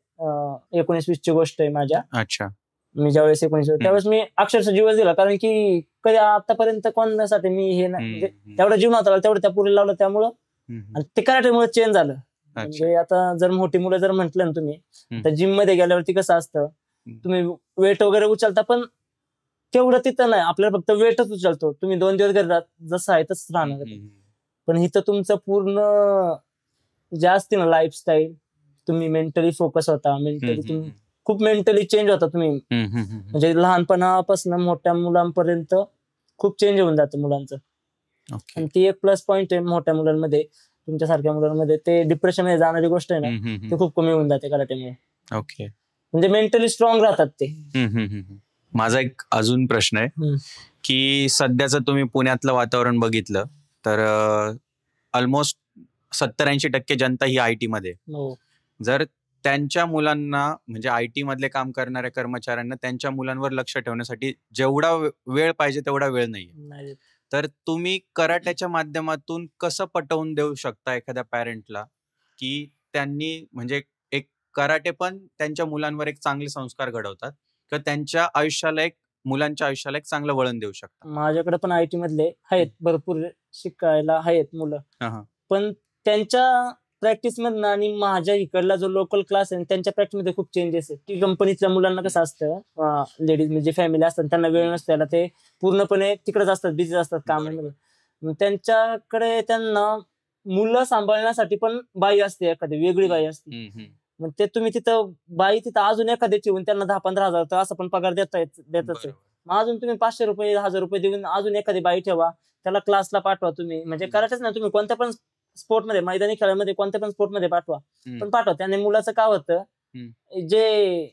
S1: 19-20 ची गोष्ट आहे माझ्या.
S3: अच्छा.
S1: मी ज्यावेळेस 19 त्यावेळेस मी अक्षरशः जीवच दिला, कारण की कधी आतापर्यंत कोणासाठी मी हे नाही, म्हणजे तेवढा जीव नव्हता तेवढं त्या पुढे लावलं त्यामुळं. आणि ते कराटेमुळे चेंज झालं. म्हणजे आता जर मोठी मुलं जर म्हटलं ना तुम्ही, तर जिम मध्ये गेल्यावरती कसं असतं, तुम्ही वेट वगैरे उचलता पण तेवढं तिथं नाही, आपल्याला फक्त वेटच उचलतो. तुम्ही 2 दिवस घरी जसं आहे तसंच राहणार. पण इथं तुमचं पूर्ण जे असते ना लाईफस्टाईल, तुम्ही मेंटली फोकस होता, तुम्ही खूप मेंटली चेंज होता तुम्ही. म्हणजे लहानपणापासून मोठ्या मुलांपर्यंत खूप चेंज होऊन जातं मुलांचं. आणि ती एक प्लस पॉइंट आहे मोठ्या मुलांमध्ये, तुमच्यासारख्या मुलांमध्ये ते डिप्रेशन मध्ये जाणारी गोष्ट आहे ना, ती खूप कमी होऊन जाते कराटेमुळे.
S3: ओके.
S1: म्हणजे मेंटली स्ट्रॉंग राहतात ते.
S3: माझा एक अजून प्रश्न आहे की सध्याचं तुम्ही पुण्यातलं वातावरण बघितलं तर ऑलमोस्ट 70-80% जनता ही IT मध्ये. जर त्यांच्या मुलांना म्हणजे IT मधले काम करणाऱ्या कर्मचाऱ्यांना त्यांच्या मुलांवर लक्ष ठेवण्यासाठी जेवढा वेळ पाहिजे तेवढा वेळ नाहीये, तर तुम्ही कराट्याच्या माध्यमातून कसं पटवून देऊ शकता एखाद्या पॅरेंटला की त्यांनी म्हणजे एक कराटे पण त्यांच्या मुलांवर एक चांगले संस्कार घडवतात किंवा त्यांच्या आयुष्याला मुलांच्या आयुष्याला एक चांगलं वळण देऊ शकतात?
S1: माझ्याकडे पण IT मधले आहेत, भरपूर शिकायला आहेत मुलं, पण त्यांच्या प्रॅक्टिस मधनं आणि माझ्या इकडला जो लोकल क्लास आहे त्यांच्या प्रॅक्टिस मध्ये खूप चेंजेस आहे. की कंपनीतल्या मुलांना कसं असतं, लेडीज म्हणजे फॅमिली असतात त्यांना वेळ नसतो, त्याला ते पूर्णपणे तिकडेच असतात, बिझी असतात कामामध्ये. त्यांच्याकडे त्यांना मुलं सांभाळण्यासाठी पण बाई असते, एखादी वेगळी बाई असते. मग ते तुम्ही तिथं अजून एखाद्याची होऊन त्यांना 10-15 हजार तर असं पण पगार देतच आहे. मग अजून तुम्ही 500 रुपये 1000 रुपये देऊन अजून एखादी बाई ठेवा, त्याला क्लासला पाठवा तुम्ही. म्हणजे करायचंच ना, तुम्ही कोणत्या पण स्पोर्टमध्ये, मैदानी खेळामध्ये कोणत्या पण स्पोर्टमध्ये पाठवा, पण पाठवा. त्याने मुलाचं काय होतं, जे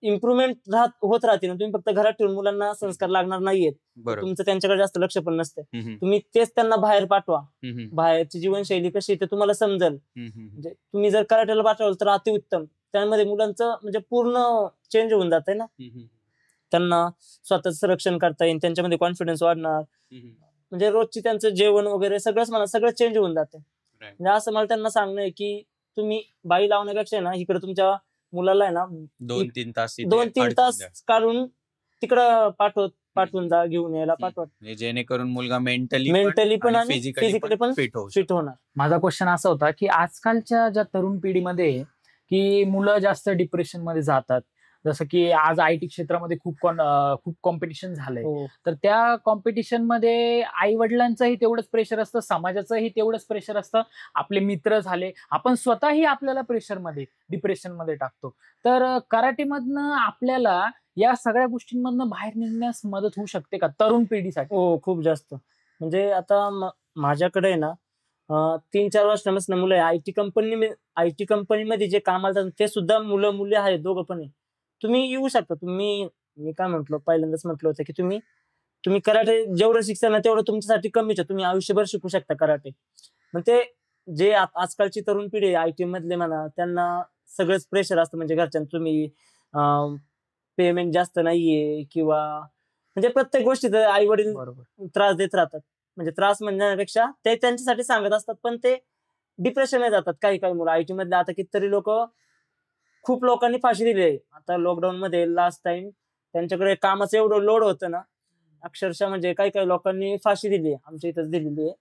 S1: इम्प्रुव्हमेंट होत राहते ना. तुम्ही फक्त घरात ठेवून मुलांना संस्कार लागणार नाहीयेत,
S3: बरोबर.
S1: तुमचं त्यांच्याकडे जास्त लक्ष पण नसतं.
S3: हम्म,
S1: तुम्ही तेच त्यांना बाहेर पाठवा.
S3: हम्म,
S1: बाहेरची जीवनशैली कशी ते तुम्हाला समजेल.
S3: हम्म.
S1: म्हणजे तुम्ही जर कराटेला पाठवलं तर अतिउत्तम. त्यामध्ये मुलांचं म्हणजे पूर्ण चेंज होऊन जात आहे ना. त्यांना स्वतःच रक्षण करता येईल, त्यांच्यामध्ये कॉन्फिडन्स वाढणार. म्हणजे रोजची त्यांचं जेवण वगैरे सगळं चेंज होऊन जाते. म्हणजे असं मला त्यांना सांगणं आहे की तुम्ही बाई लावण्यापेक्षा ना इकडे तुमच्या मुलाला आहे ना
S3: 2-3 तास
S1: 2-3 तास काढून तिकडं पाठवून जा, घेऊन यायला पाठवा.
S3: जेणेकरून मुलगा मेंटली
S1: पण आणि
S3: फिजिकली पण
S1: फिट
S3: फिट
S1: होणार.
S4: माझा क्वेश्चन असा होता की आजकालच्या ज्या तरुण पिढीमध्ये की मुलं जास्त डिप्रेशन मध्ये जातात, जसं की आज IT क्षेत्रामध्ये खूप कॉम्पिटिशन झालंय.
S1: हो.
S4: तर त्या कॉम्पिटिशन मध्ये आई वडिलांचंही तेवढंच प्रेशर असतं, समाजाचंही तेवढंच प्रेशर असतं, आपले मित्र झाले, आपण स्वतःही आपल्याला प्रेशरमध्ये डिप्रेशन मध्ये टाकतो. तर कराटेमधनं आपल्याला या सगळ्या गोष्टींमधनं बाहेर निघण्यास मदत होऊ शकते का तरुण पिढीसाठी?
S1: हो, खूप जास्त. म्हणजे आता माझ्याकडे आहे ना 3-4 वर्षांपासून मुलं आहे. IT कंपनीमध्ये जे कामाला जातात ते सुद्धा मुलं मुली आहेत, दोघं पण आहे. तुम्ही येऊ शकता. मी काय म्हटलो पहिल्यांदाच म्हटलं होतं की तुम्ही कराटे जेवढं शिकता ना तेवढं तुमच्यासाठी कमीच आहे. तुम्ही आयुष्यभर शिकू शकता कराटे. मग ते जे आजकालची तरुण पिढी आहे IT मधले म्हणा, त्यांना सगळंच प्रेशर असतं. म्हणजे घरच्यांचं तुम्ही पेमेंट जास्त नाहीये किंवा म्हणजे प्रत्येक गोष्टीचं आई वडील
S4: बरोबर.
S1: त्रास देत राहतात. म्हणजे त्रास म्हणण्यापेक्षा ते त्यांच्यासाठी सांगत असतात, पण ते डिप्रेशन जातात काही मुलं. IT मधले आता कितीतरी लोक, खूप लोकांनी फाशी दिली आहे. आता लॉकडाऊन मध्ये लास्ट टाइम त्यांच्याकडे कामाचं एवढं लोड होतं ना, अक्षरशः म्हणजे काही लोकांनी फाशी दिली आहे. आमच्या इथंच दिलेली आहे.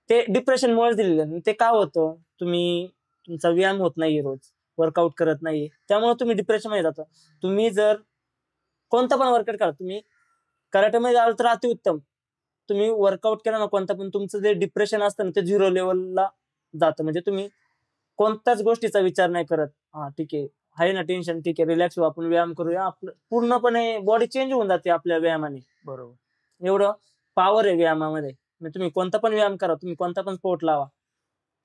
S1: ते डिप्रेशनमुळेच दिलेलं आहे. ते का होतं? तुमचा व्यायाम होत नाहीये, रोज वर्कआउट करत नाहीये, त्यामुळे तुम्ही डिप्रेशन मध्ये जाता. तुम्ही जर कोणता पण वर्कआउट करा, तुम्ही कराटेमध्ये आलं तर अतिउत्तम. तुम्ही वर्कआउट केला ना कोणता पण, तुमचं जे डिप्रेशन असतं ना ते 0 लेवलला जातं. म्हणजे तुम्ही कोणत्याच गोष्टीचा विचार नाही करत. हा ठीक आहे ना टेन्शन, ठीक आहे, रिलॅक्स व्हा, आपण व्यायाम करूया. आपलं पूर्णपणे बॉडी चेंज होऊन जाते आपल्या व्यायामाने.
S4: बरोबर.
S1: एवढं पॉवर आहे व्यायामामध्ये. म्हणजे तुम्ही कोणता पण व्यायाम करा, तुम्ही कोणता पण स्पोर्ट लावा,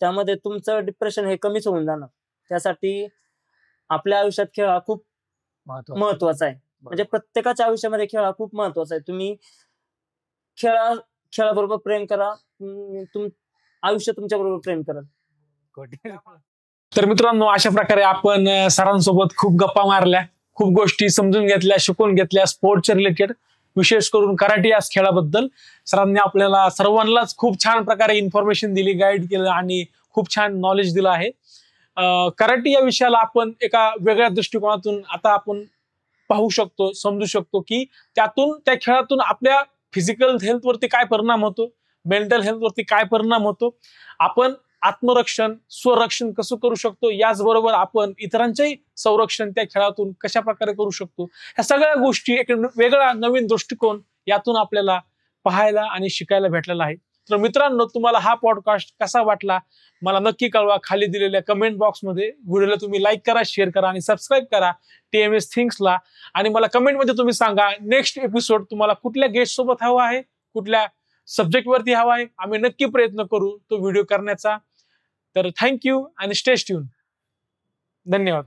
S1: त्यामध्ये तुमचं डिप्रेशन हे कमीच होऊन जाणार. त्यासाठी आपल्या आयुष्यात खेळ हा खूप महत्वाचा आहे. म्हणजे प्रत्येकाच्या आयुष्यामध्ये खेळ हा खूप महत्वाचा आहे. तुम्ही खेळाबरोबर प्रेम करा, आयुष्य तुमच्या बरोबर प्रेम करा.
S2: तर मित्रांनो, अशा प्रकारे आपण सरांसोबत खूप गप्पा मारल्या, खूप गोष्टी समजून घेतल्या, शिकून घेतल्या स्पोर्टच्या रिलेटेड, विशेष करून कराटे या खेळाबद्दल. सरांनी आपल्याला सर्वांनाच खूप छान प्रकारे इन्फॉर्मेशन दिली, गाईड केलं आणि खूप छान नॉलेज दिलं आहे. कराटे या विषयाला आपण एका वेगळ्या दृष्टिकोनातून आता आपण पाहू शकतो, समजू शकतो की त्या खेळातून आपल्या फिजिकल हेल्थवरती काय परिणाम होतो, मेंटल हेल्थवरती काय परिणाम होतो, आपण आत्मरक्षण, स्वरक्षण कसं करू शकतो, याचबरोबर आपण इतरांचेही संरक्षण त्या खेळातून कशा प्रकारे करू शकतो, ह्या सगळ्या गोष्टी एक वेगळा नवीन दृष्टिकोन यातून आपल्याला पाहायला आणि शिकायला भेटलेला आहे. तर मित्रांनो, तुम्हाला हा पॉडकास्ट कसा वाटला मला नक्की कळवा खाली दिलेल्या कमेंट बॉक्समध्ये. व्हिडिओला तुम्ही लाईक करा, शेअर करा आणि सबस्क्राईब करा TMS थिंग्सला. आणि मला कमेंटमध्ये तुम्ही सांगा नेक्स्ट एपिसोड तुम्हाला कुठल्या गेस्ट सोबत हवा आहे, कुठल्या सब्जेक्ट वरती हवा आहे. आम्ही नक्की प्रयत्न करू तो व्हिडिओ करण्याचा. तर थँक्यू आणि स्टे ट्यून. धन्यवाद.